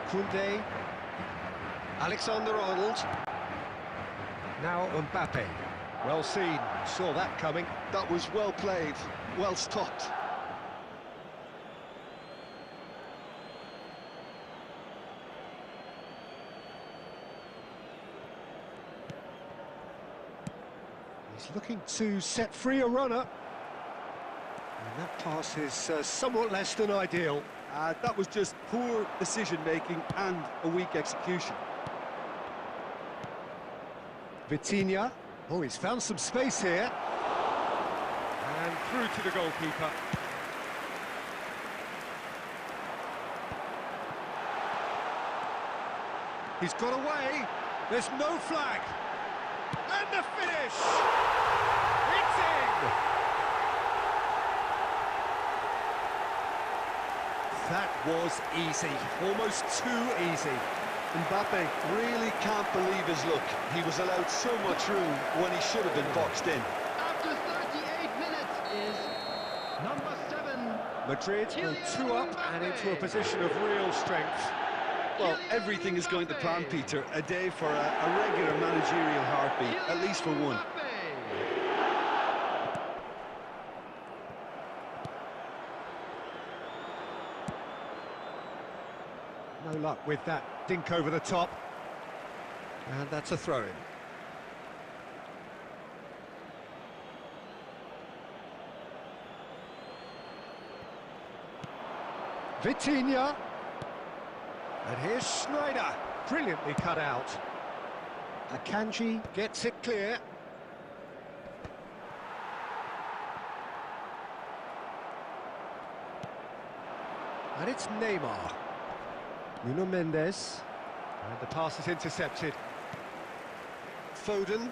Koundé. Alexander-Arnold. Now Mbappe. Well seen, saw that coming. That was well played, well stopped. He's looking to set free a runner. And that pass is somewhat less than ideal. That was just poor decision-making and a weak execution. Vitinha. Oh, he's found some space here. And through to the goalkeeper. He's got away. There's no flag. And the finish! It's in! That was easy. Almost too easy. Mbappe really can't believe his luck. He was allowed so much room when he should have been boxed in. After 38 minutes is number 7. Madrid will 2 up and into a position of real strength. Well, everything is going to plan, Peter. A day for a regular managerial heartbeat, at least for one. No luck with that dink over the top. And that's a throw-in. Vitinha. And here's Sneijder. Brilliantly cut out. Akanji gets it clear. And it's Neymar. Nuno Mendes. And the pass is intercepted. Foden.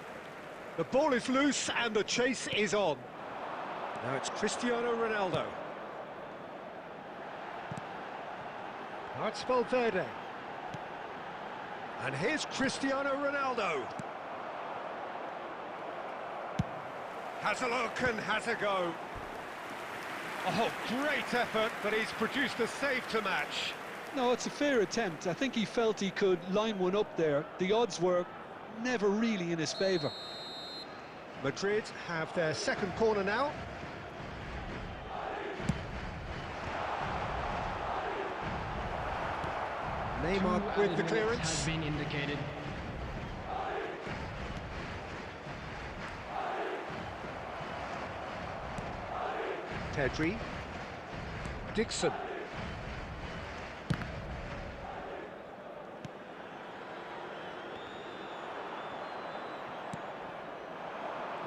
The ball is loose and the chase is on. Now it's Cristiano Ronaldo. Now it's Valverde. And here's Cristiano Ronaldo. Has a look and has a go. Oh, great effort, but he's produced a save to match. No, it's a fair attempt. I think he felt he could line one up there. The odds were never really in his favour. Madrid have their second corner now. Neymar with the clearance. Has been indicated. Pedri. Dixon.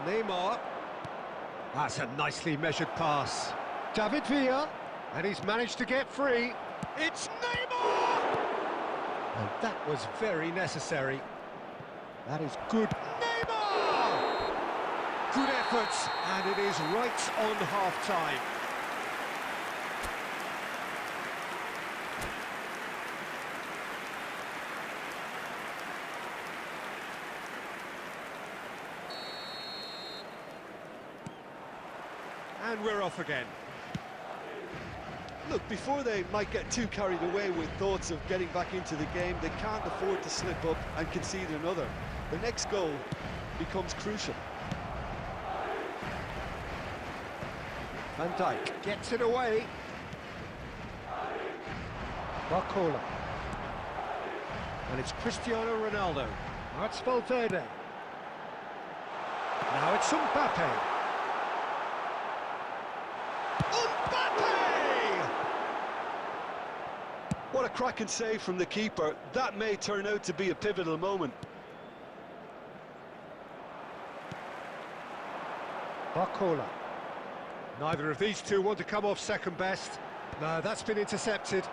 Neymar. That's a nicely measured pass. David Villa, and he's managed to get free. It's Neymar! And that was very necessary. That is good. Neymar! Good efforts, and it is right on half-time. And we're off again. Look, before they might get too carried away with thoughts of getting back into the game, they can't afford to slip up and concede another. The next goal becomes crucial. Van Dijk gets it away. Barcola. And it's Cristiano Ronaldo. Now it's Valverde. Now it's Mbappe. What a cracking save from the keeper. That may turn out to be a pivotal moment. Barcola. Neither of these two want to come off second best. No, that's been intercepted.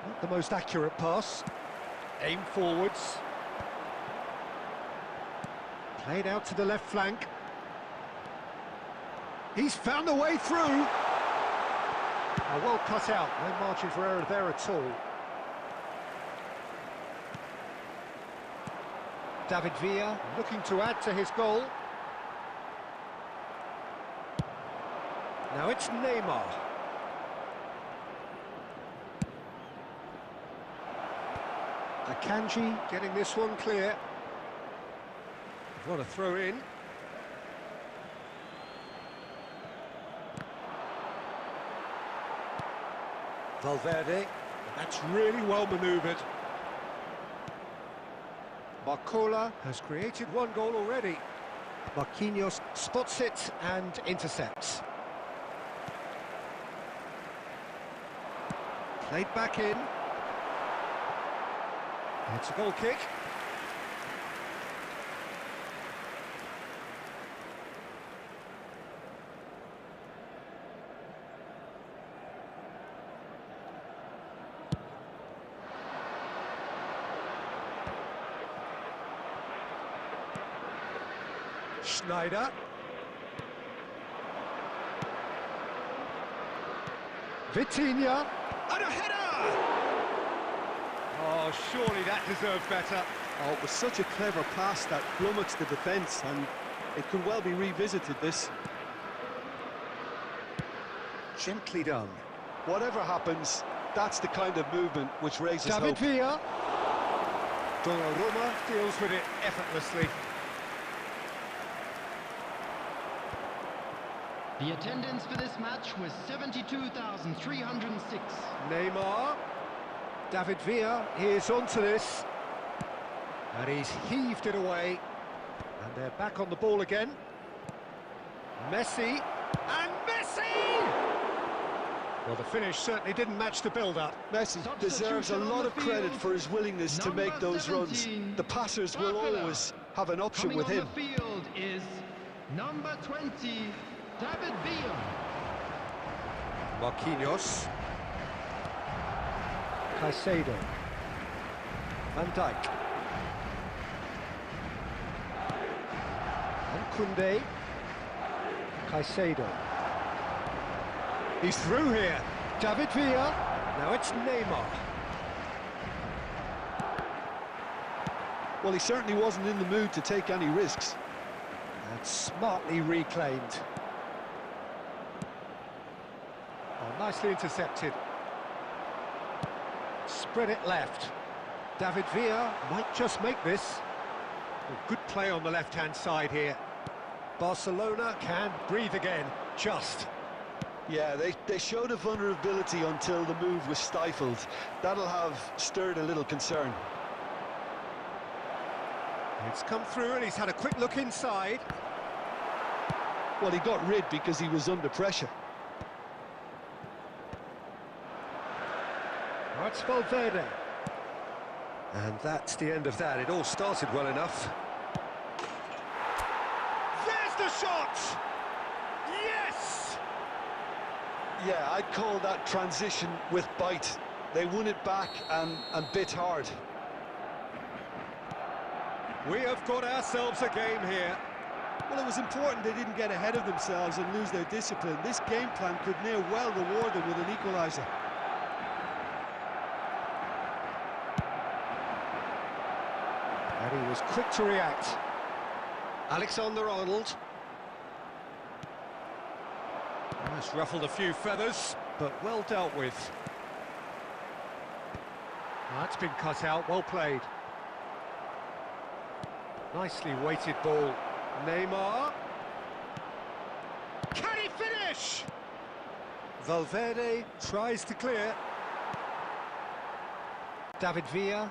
Not the most accurate pass. Aim forwards. Played out to the left flank. He's found a way through. Well cut out, no margin for error there at all. David Villa looking to add to his goal. Now it's Neymar. Akanji getting this one clear. What a throw in. Valverde, that's really well manoeuvred. Barcola has created one goal already. Marquinhos spots it and intercepts. Played back in. It's a goal kick. Schneider. Vitinha. And a header! Oh, surely that deserved better. Oh, it was such a clever pass that flummoxed the defence, and it could well be revisited, this. Gently done. Whatever happens, that's the kind of movement which raises David hope. Villa. Donnarumma deals with it effortlessly. The attendance for this match was 72,306. Neymar. David Villa, he is onto this. And he's heaved it away. And they're back on the ball again. Messi. And Messi! Well, the finish certainly didn't match the build-up. Messi deserves a lot of credit for his willingness to make those runs. The passers will always have an option with him. Coming on the field is number 20, David Villa. Marquinhos. Caicedo. Van Dijk. And Koundé. Caicedo. He's through here. David Villa. Now it's Neymar. Well, he certainly wasn't in the mood to take any risks. And smartly reclaimed. Oh, nicely intercepted. Spread it left. David Villa might just make this. Oh, good play on the left-hand side here. Barcelona can breathe again, just. Yeah, they showed a vulnerability until the move was stifled. That'll have stirred a little concern. It's come through and he's had a quick look inside. Well, he got rid because he was under pressure. That's Valverde. And that's the end of that. It all started well enough. There's the shot! Yes! Yeah, I'd call that transition with bite. They won it back and bit hard. We have got ourselves a game here. Well, it was important they didn't get ahead of themselves and lose their discipline. This game plan could near well reward them with an equaliser. And he was quick to react. Alexander-Arnold. That's ruffled a few feathers, but well dealt with. That's been cut out, well played. Nicely weighted ball. Neymar. Can he finish? Valverde tries to clear. David Villa.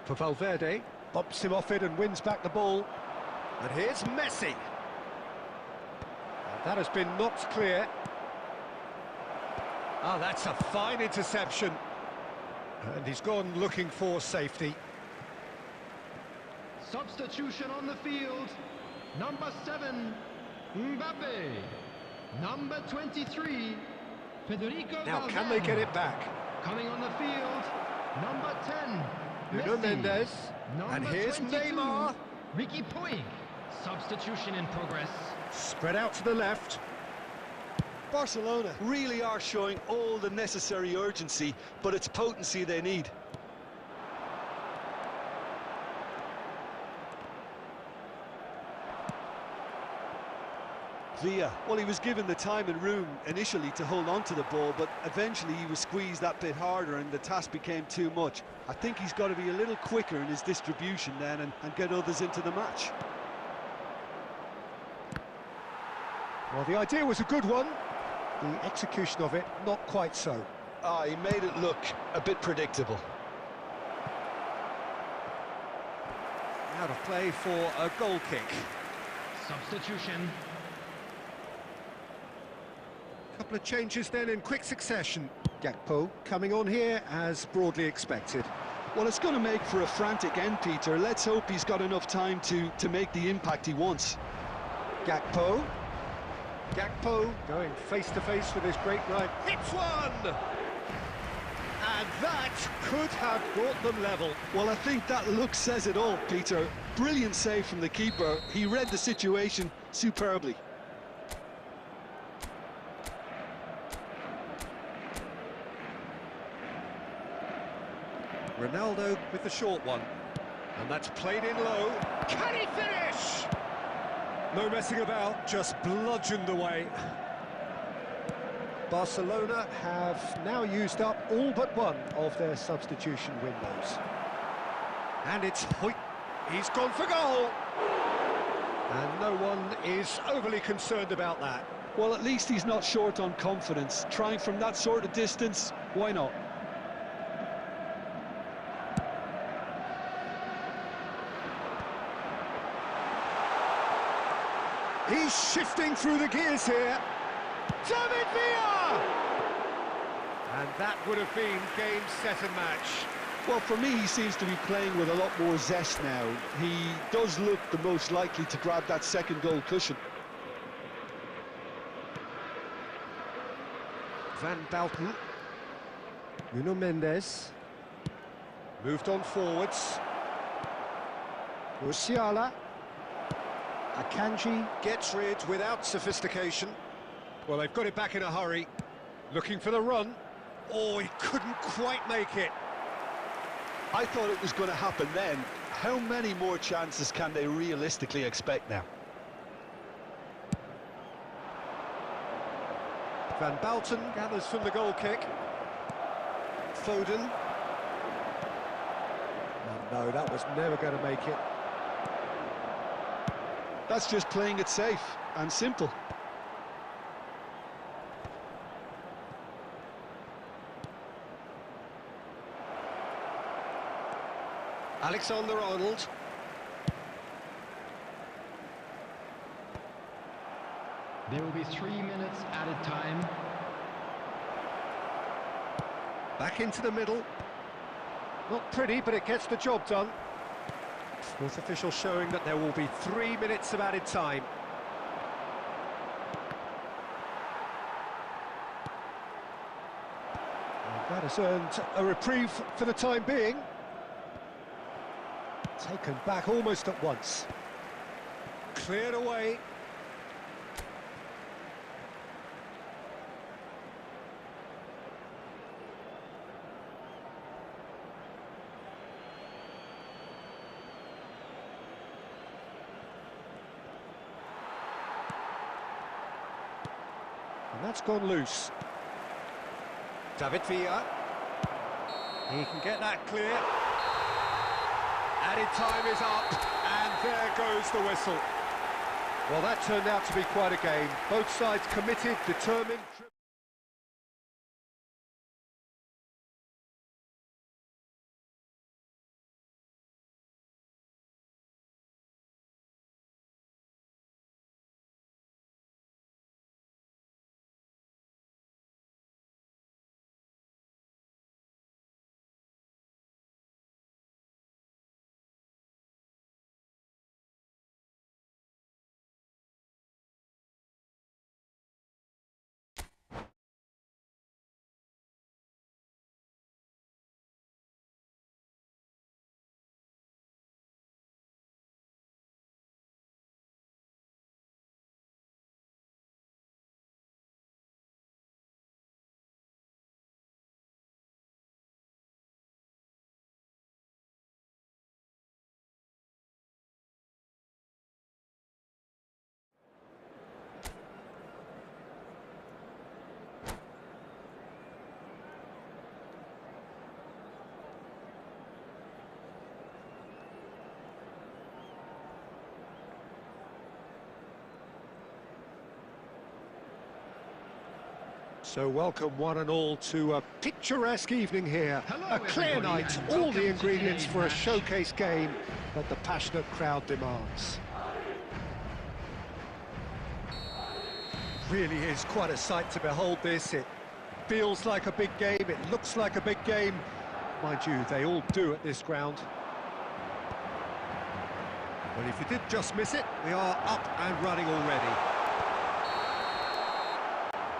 For Valverde, bumps him off it and wins back the ball. And here's Messi. And that has been knocked clear. Ah, that's a fine interception. And he's gone looking for safety. Substitution on the field. Number 7, Mbappe. Number 23, Federico Now, can they get it back? Coming on the field, number 10, Nuno Messi. Mendes. Number And here's 22, Neymar. Ricky Puig. Substitution in progress. Spread out to the left. Barcelona really are showing all the necessary urgency, but it's potency they need. Villa, well, he was given the time and room initially to hold on to the ball, but eventually he was squeezed that bit harder and the task became too much. I think he's got to be a little quicker in his distribution then and get others into the match. Well, the idea was a good one. The execution of it, not quite so. Ah, he made it look a bit predictable. Out of play for a goal kick. Substitution. Couple of changes then in quick succession. Gakpo coming on here as broadly expected. Well, it's going to make for a frantic end, Peter. Let's hope he's got enough time to make the impact he wants. Gakpo. Gakpo going face-to-face with his great right. Hits one! And that could have brought them level. Well, I think that look says it all, Peter. Brilliant save from the keeper. He read the situation superbly. Ronaldo with the short one. And that's played in low. Can he finish? No messing about, just bludgeoned away. Barcelona have now used up all but one of their substitution windows. And it's Hoyt. He's gone for goal. And no one is overly concerned about that. Well, at least he's not short on confidence. Trying from that sort of distance, why not? He's shifting through the gears here. David Villa! And that would have been game, set and match. Well, for me, he seems to be playing with a lot more zest now. He does look the most likely to grab that second goal cushion. Van Bouten. Nuno Mendes. Moved on forwards. Musiala. Akanji gets rid without sophistication. Well, they've got it back in a hurry. Looking for the run. Oh, he couldn't quite make it. I thought it was going to happen then. How many more chances can they realistically expect now? Van Bouten gathers from the goal kick. Foden. Oh, no, that was never going to make it. That's just playing it safe and simple. Alexander-Arnold. There will be 3 minutes added time. Back into the middle. Not pretty, but it gets the job done. Fourth official showing that there will be 3 minutes of added time. And that has earned a reprieve for the time being. Taken back almost at once. Cleared away. And that's gone loose. David Villa. He can get that clear. Added time is up, and there goes the whistle. Well, that turned out to be quite a game. Both sides committed, determined. So welcome one and all to a picturesque evening here. Hello, a clear everybody, night, and all welcome the to ingredients today's for a match. showcase game that the passionate crowd demands. Really is quite a sight to behold this. It feels like a big game, it looks like a big game. Mind you, they all do at this ground. But if you did just miss it, we are up and running already.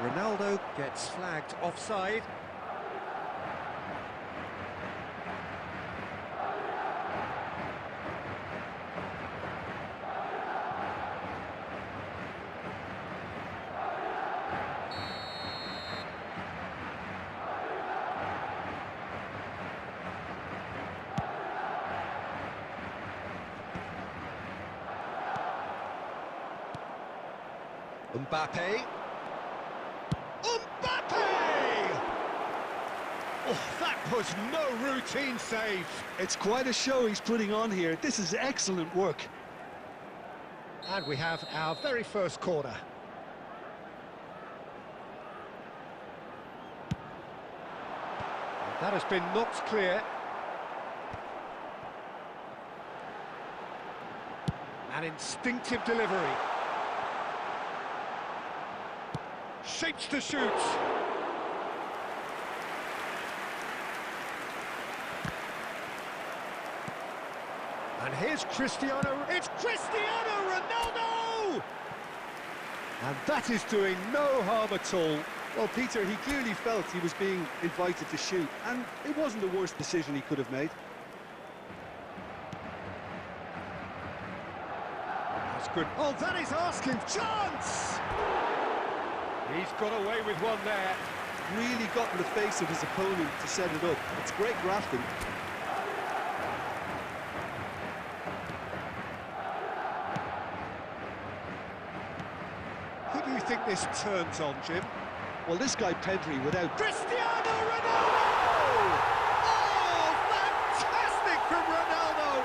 Ronaldo gets flagged offside. Mbappe. Oh, that was no routine save. It's quite a show he's putting on here. This is excellent work. And we have our very first corner. That has been knocked clear. An instinctive delivery. Shapes to shoot. And here's Cristiano. It's Cristiano Ronaldo! And that is doing no harm at all. Well, Peter, he clearly felt he was being invited to shoot, and it wasn't the worst decision he could have made. That's good. Oh, that is asking. Chance! He's got away with one there. Really got in the face of his opponent to set it up. It's great grafting. Who do you think this turns on, Jim? Well, this guy Pedri, without... Cristiano Ronaldo! Oh, fantastic from Ronaldo!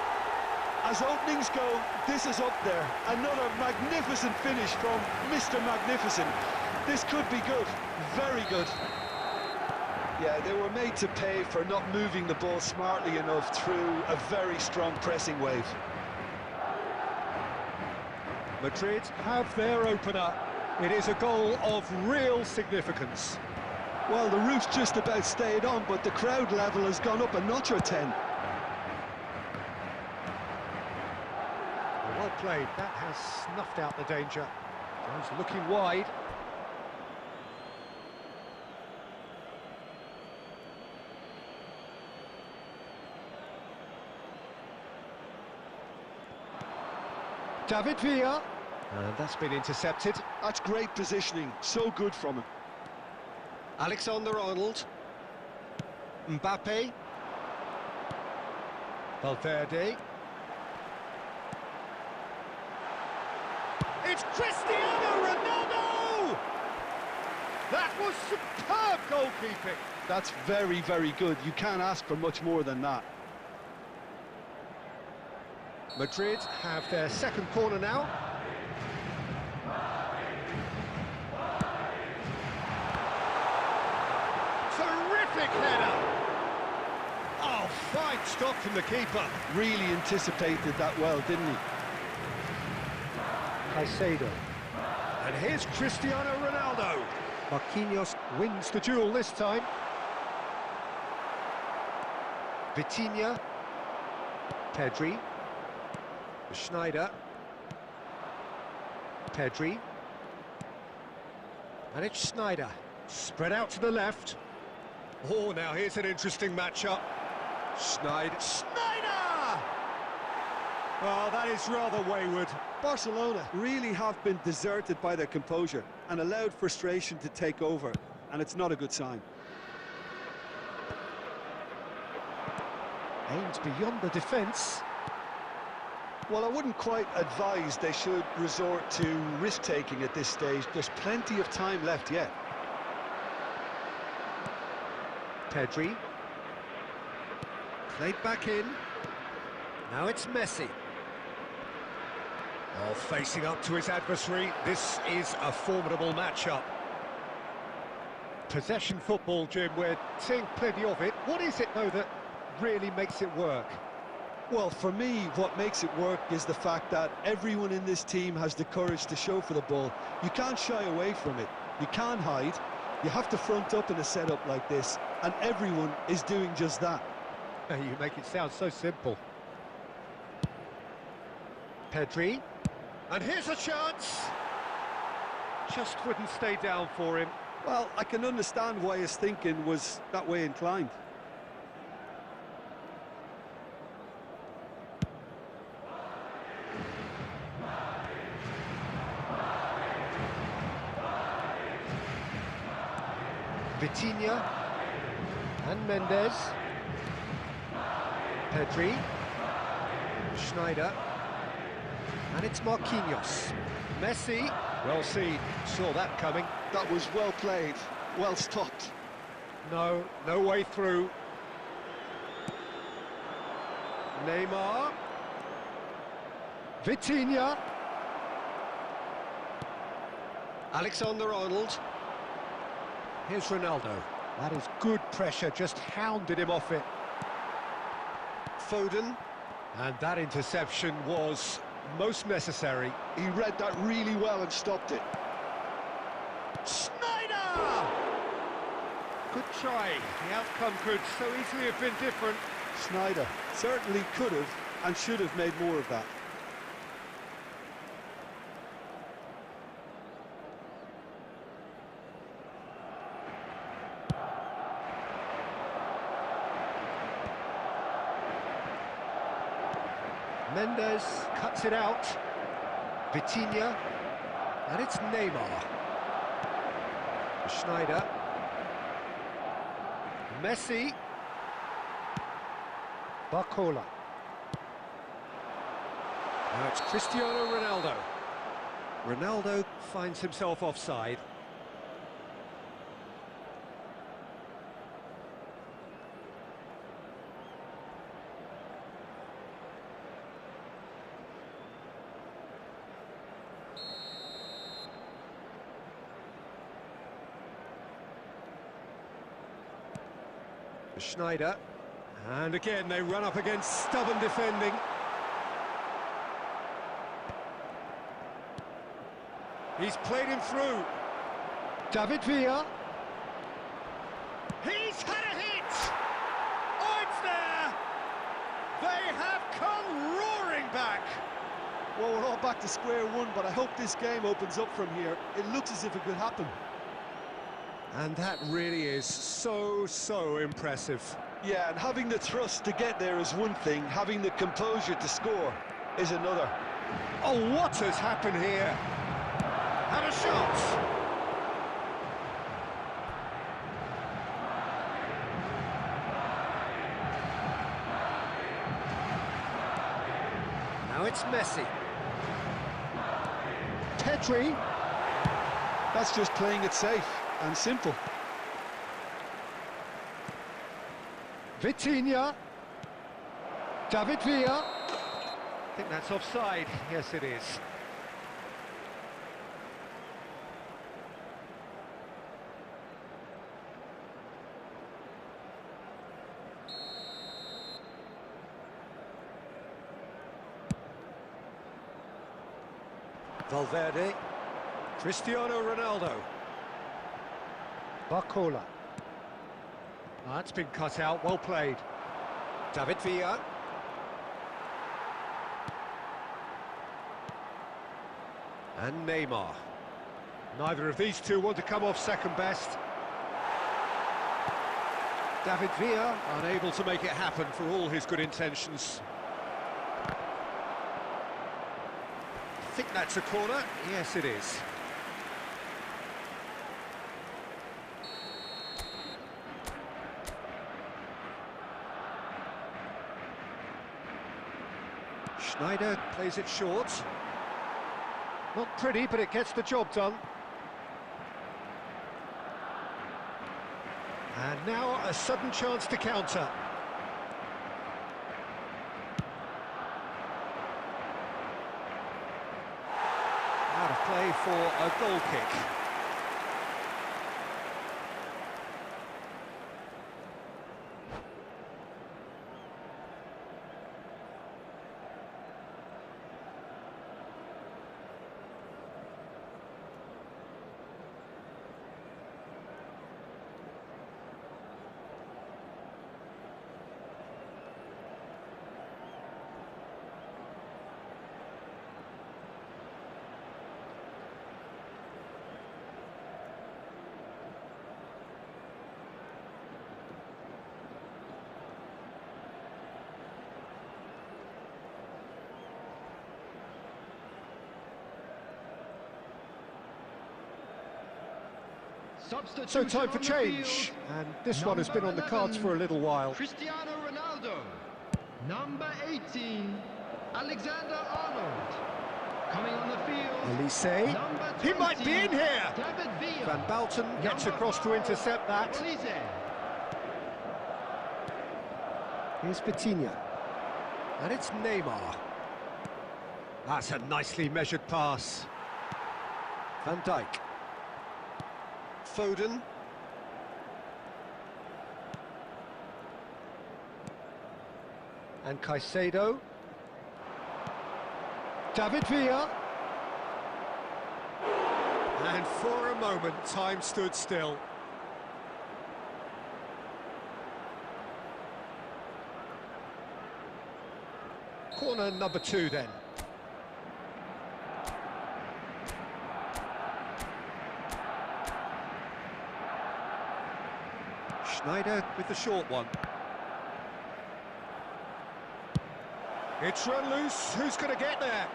As openings go, this is up there. Another magnificent finish from Mr. Magnificent. This could be good, very good. Yeah, they were made to pay for not moving the ball smartly enough through a very strong pressing wave. Madrid have their opener. It is a goal of real significance. Well, the roof's just about stayed on, but the crowd level has gone up a notch or 10. Well played, that has snuffed out the danger. He's looking wide. David Villa, and that's been intercepted. That's great positioning, so good from him. Alexander-Arnold, Mbappe, Valverde. It's Cristiano Ronaldo! That was superb goalkeeping. That's very, very good. You can't ask for much more than that. Madrid have their second corner now. Terrific header! Oh, fine stop from the keeper. Really anticipated that well, didn't he? Caicedo. And here's Cristiano Ronaldo. Marquinhos wins the duel this time. Vitinha. Pedri. Schneider. Pedri. And it's Schneider. Spread out to the left. Oh, now here's an interesting matchup. Schneider. Oh, that is rather wayward. Barcelona really have been deserted by their composure and allowed frustration to take over, and it's not a good sign. Aims beyond the defence. Well, I wouldn't quite advise they should resort to risk-taking at this stage. There's plenty of time left yet. Pedri. Played back in. Now it's Messi. Oh, facing up to his adversary. This is a formidable matchup. Possession football, Jim, we're seeing plenty of it. What is it, though, that really makes it work? Well, for me, what makes it work is the fact that everyone in this team has the courage to show for the ball. You can't shy away from it. You can't hide. You have to front up in a setup like this, and everyone is doing just that. You make it sound so simple. Pedri. And here's a chance. Just wouldn't stay down for him. Well, I can understand why his thinking was that way inclined. Vitinha and Mendes. Pedri. Schneider. And it's Marquinhos. Messi. Well seen. Saw that coming. That was well played, well stopped. No way through. Neymar. Vitinha. Alexander-Arnold. Here's Ronaldo. That is good pressure, just hounded him off it. Foden. And that interception was most necessary. He read that really well and stopped it. Schneider! Good try. The outcome could so easily have been different. Schneider certainly could have and should have made more of that. Mendes cuts it out. Vitinha. And it's Neymar. Schneider. Messi. Barcola. Now it's Cristiano Ronaldo. Ronaldo finds himself offside. Schneider, and again they run up against stubborn defending. He's played him through. David Villa. He's had a hit! Oh, it's there! They have come roaring back! Well, we're all back to square one, but I hope this game opens up from here. It looks as if it could happen. And that really is so impressive. Yeah, and having the thrust to get there is one thing, having the composure to score is another. Oh, what has happened here? And a shot! Now it's Messi. Pedri. That's just playing it safe and simple. Vitinha. David Villa. I think that's offside. Yes, it is. Valverde. Cristiano Ronaldo. Barcola. That's been cut out, well played. David Villa. And Neymar. Neither of these two want to come off second best. David Villa unable to make it happen for all his good intentions. I think that's a corner. Yes, it is. Schneider plays it short. Not pretty, but it gets the job done. And now a sudden chance to counter. Out of play for a goal kick. So time for change, and this one has been on the cards for a little while. Cristiano Ronaldo. Number 18, Alexander-Arnold. Coming on the field. Elise. He might be in here. David Villa. Van Balten gets across to intercept that. Elise. Here's Vitinha. And it's Neymar. That's a nicely measured pass. Van Dijk. Foden. And Caicedo. David Villa. And for a moment, time stood still. Corner number 2 then. Schneider with the short one. It's run loose. Who's going to get there?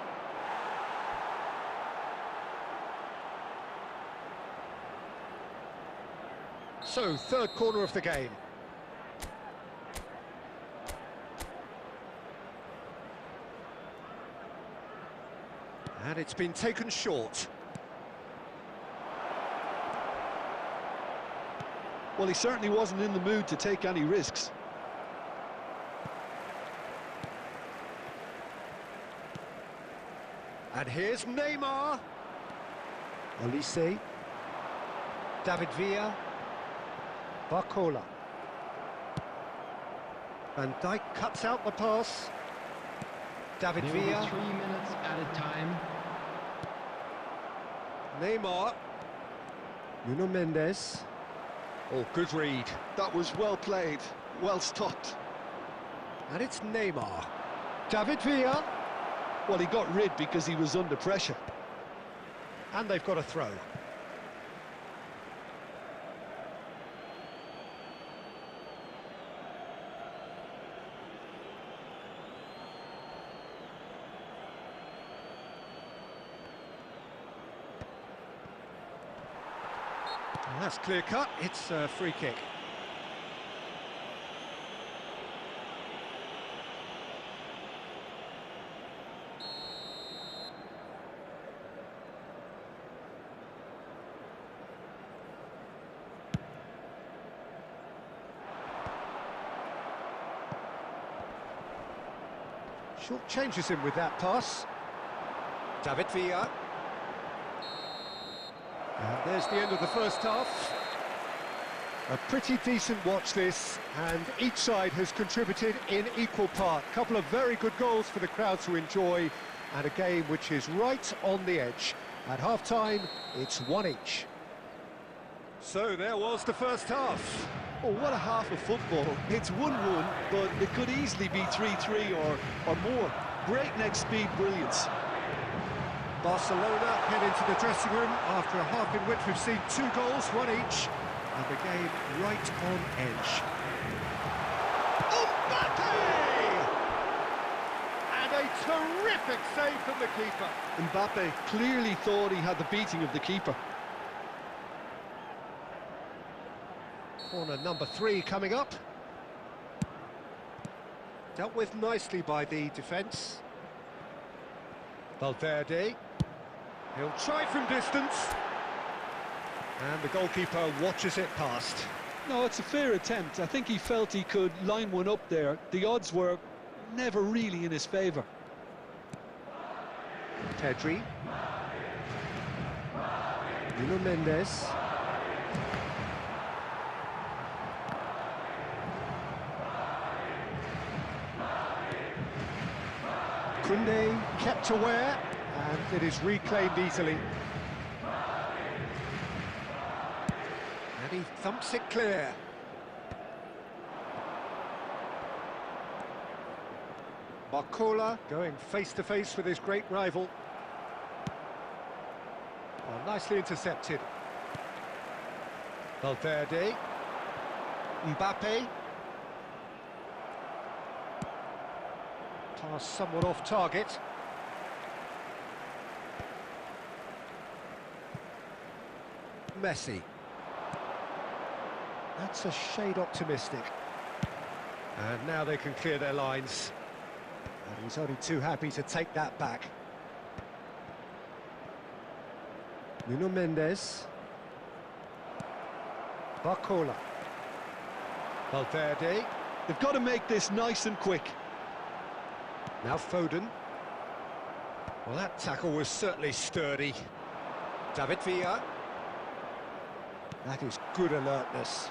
So, third corner of the game. And it's been taken short. Well, he certainly wasn't in the mood to take any risks. And here's Neymar. Elise. David Villa. Barcola. Van Dijk cuts out the pass. David There will be Villa. 3 minutes at a time. Neymar. Nuno Mendes. Oh, good read. That was well played, well stopped. And it's Neymar. David Villa. Well, he got rid because he was under pressure. And they've got a throw. And that's clear cut. It's a free kick. Short changes him with that pass. David Villa. And there's the end of the first half. A pretty decent watch this, and each side has contributed in equal part. A couple of very good goals for the crowd to enjoy, and a game which is right on the edge. At half-time, it's 1 each. So there was the first half. Oh, what a half of football. It's 1-1, but it could easily be 3-3 or more. Breakneck speed brilliance. Barcelona head into the dressing room after a half in which we've seen 2 goals, 1 each, and the game right on edge. Mbappe! And a terrific save from the keeper. Mbappe clearly thought he had the beating of the keeper. Corner number 3 coming up. Dealt with nicely by the defence. Valverde. He'll try from distance. And the goalkeeper watches it past. No, it's a fair attempt. I think he felt he could line one up there. The odds were never really in his favour. Pedri. Nuno Mendes. Koundé kept aware, and it is reclaimed easily. And he thumps it clear. Barcola going face-to-face with his great rival. Oh, nicely intercepted. Valverde. Mbappe. Pass somewhat off target. Messi. That's a shade optimistic. And now they can clear their lines. And he's only too happy to take that back. Nuno Mendes. Barcola. Valverde. They've got to make this nice and quick. Now Foden. Well, that tackle was certainly sturdy. David Villa. That is good alertness.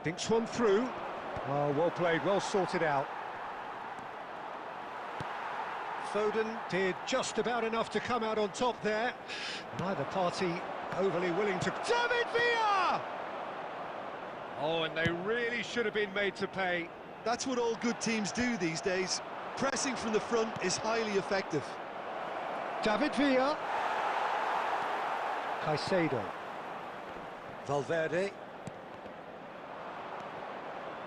Thinks one through. Oh, well played, well sorted out. Foden did just about enough to come out on top there. Neither party overly willing to... David Villa! Oh, and they really should have been made to pay. That's what all good teams do these days. Pressing from the front is highly effective. David Villa. Caicedo. Valverde.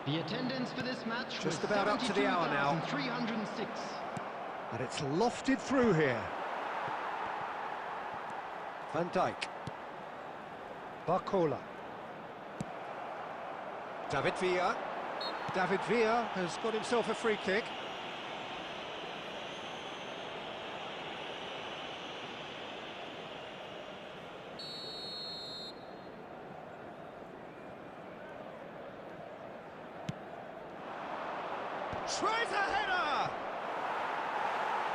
The attendance for this match Just was about up to the hour now. 72,306. And it's lofted through here. Van Dijk. Barcola. David Villa. David Villa has got himself a free kick. Tries a header!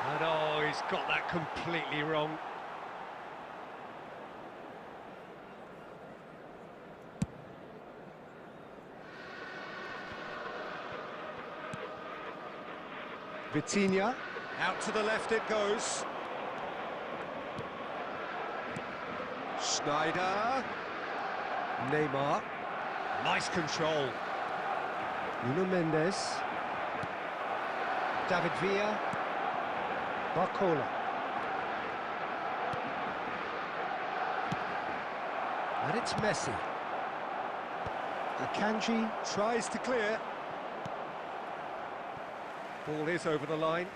And oh, he's got that completely wrong. Vitinha, out to the left it goes. Schneider. Neymar. Nice control. Nuno Mendes. David Villa. Barcola. And it's Messi. Akanji tries to clear. Ball is over the line.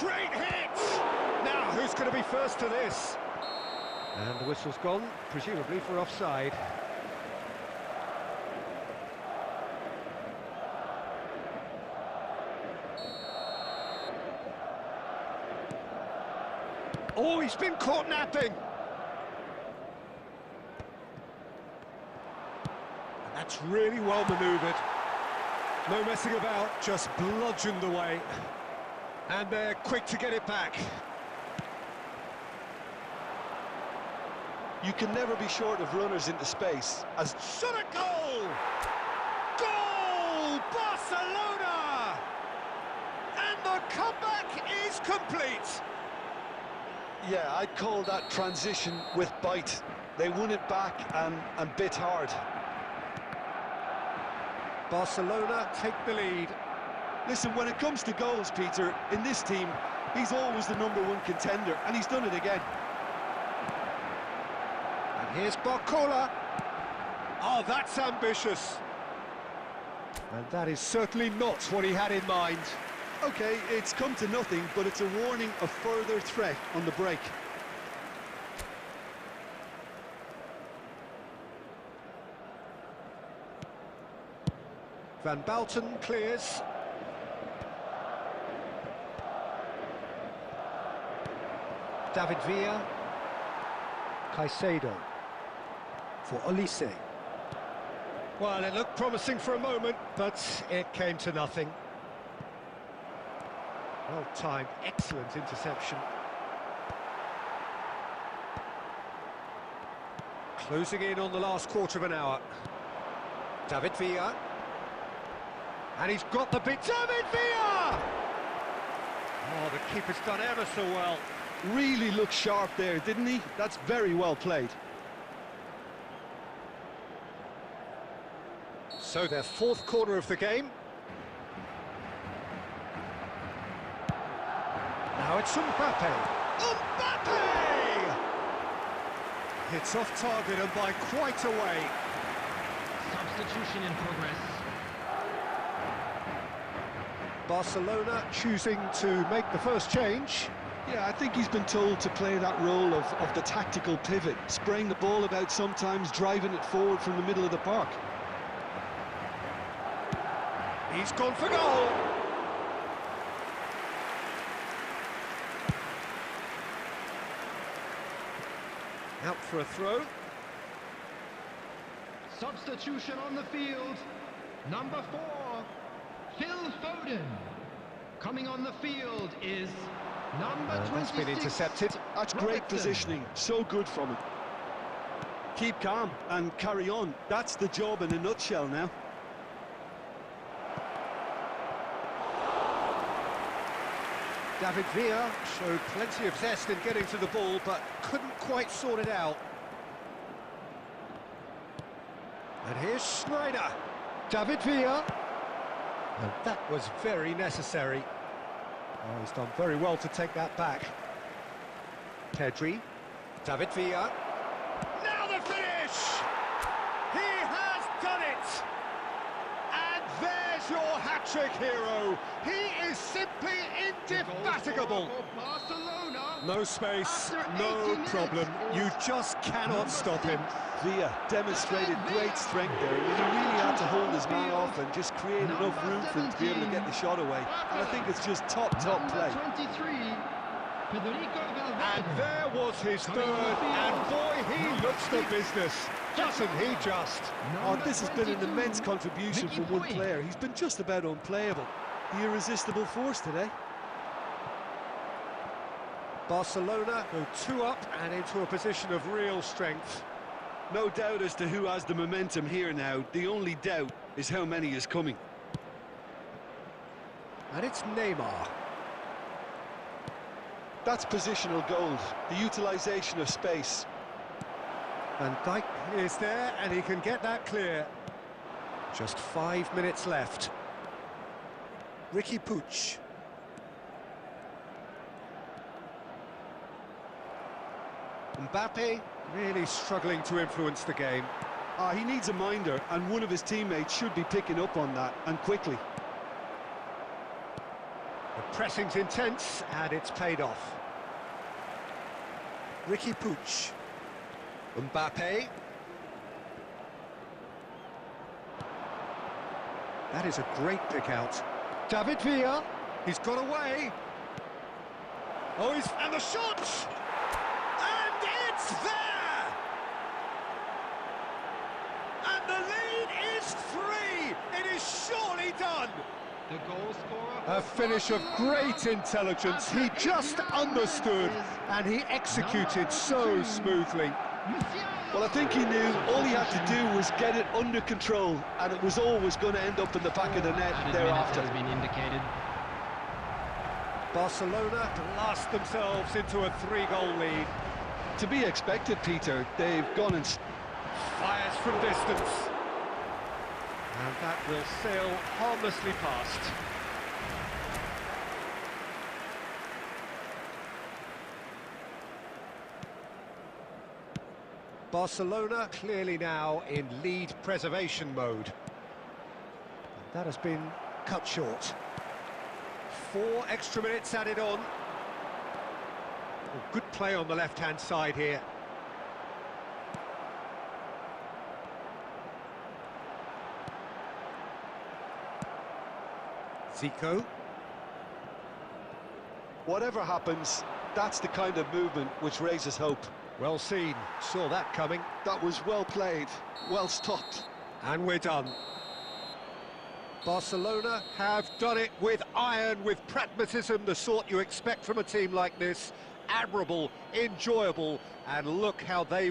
Great hit! Now, who's going to be first to this? And the whistle's gone, presumably for offside. Oh, he's been caught napping! And that's really well manoeuvred. No messing about, just bludgeoned away. And they're quick to get it back. You can never be short of runners into space. As shot at goal! Goal! Barcelona! And the comeback is complete. yeah, I'd call that transition with bite. They won it back and bit hard. Barcelona take the lead. Listen, when it comes to goals, Peter, in this team, he's always the #1 contender, and he's done it again. And here's Barcola. Oh, that's ambitious. And that is certainly not what he had in mind. Okay, it's come to nothing, but it's a warning of further threat on the break. Van Bouten clears. David Villa. Caicedo. For Olise. Well, it looked promising for a moment, but it came to nothing. Well-timed, excellent interception. Closing in on the last quarter of an hour. David Villa. And he's got the bit. David Villa! Oh, the keeper's done ever so well. Really looked sharp there, didn't he? That's very well played. So their fourth corner of the game. Now it's Mbappe. Mbappe! It's off target and by quite a way. Substitution in progress. Barcelona choosing to make the first change. Yeah, I think he's been told to play that role of the tactical pivot, spraying the ball about sometimes, driving it forward from the middle of the park. He's gone for goal. Out for a throw. Substitution on the field. Number 4, Phil Foden. Coming on the field is number 26. That's been intercepted. That's great positioning. So good from him. Keep calm and carry on. That's the job in a nutshell now. David Villa showed plenty of zest in getting to the ball, but couldn't quite sort it out. And here's Schneider. David Villa. And that was very necessary. Oh, he's done very well to take that back. Pedri. David Villa. Now the finish! He has done it! And there's your hat-trick hero. He is simply indefatigable. Barcelona. No space, After no 80 problem. minutes You is just cannot stop him. Villa demonstrated great strength there. He really had to hold his man off and just create enough room for him to be able to get the shot away. And I think it's just top play. Number 23, Federico Valverde. And there was his third, and boy, he looks the business. Doesn't he just? Oh, this has been an 22, immense contribution Mickey from one Boyd. player. He's been just about unplayable. The irresistible force today. Barcelona go 2 up and into a position of real strength. No doubt as to who has the momentum here now. The only doubt is how many is coming. And it's Neymar. That's positional gold, the utilisation of space. Van Dijk is there and he can get that clear. Just 5 minutes left. Ricky Puig. Mbappe really struggling to influence the game. He needs a minder, and one of his teammates should be picking up on that, and quickly. The pressing's intense and it's paid off. Ricky Puig. Mbappe. That is a great pick out. David Villa. He's got away. Oh, and the shot! And it's there! And the lead is 3! It is surely done! The goal scorer. A finish of great intelligence. He just understood and he executed so smoothly. Well, I think he knew all he had to do was get it under control, and it was always going to end up in the back of the net thereafter. Has been indicated. Barcelona blast themselves into a 3-goal lead. To be expected, Peter. They've gone and Fires from distance. And that will sail harmlessly past. Barcelona clearly now in lead preservation mode. And that has been cut short. 4 extra minutes added on. Oh, good play on the left-hand side here. Zico. Whatever happens, that's the kind of movement which raises hope. Well seen, saw that coming. That was well played, well stopped. And we're done. Barcelona have done it with iron, with pragmatism, the sort you expect from a team like this. Admirable, enjoyable, and look how they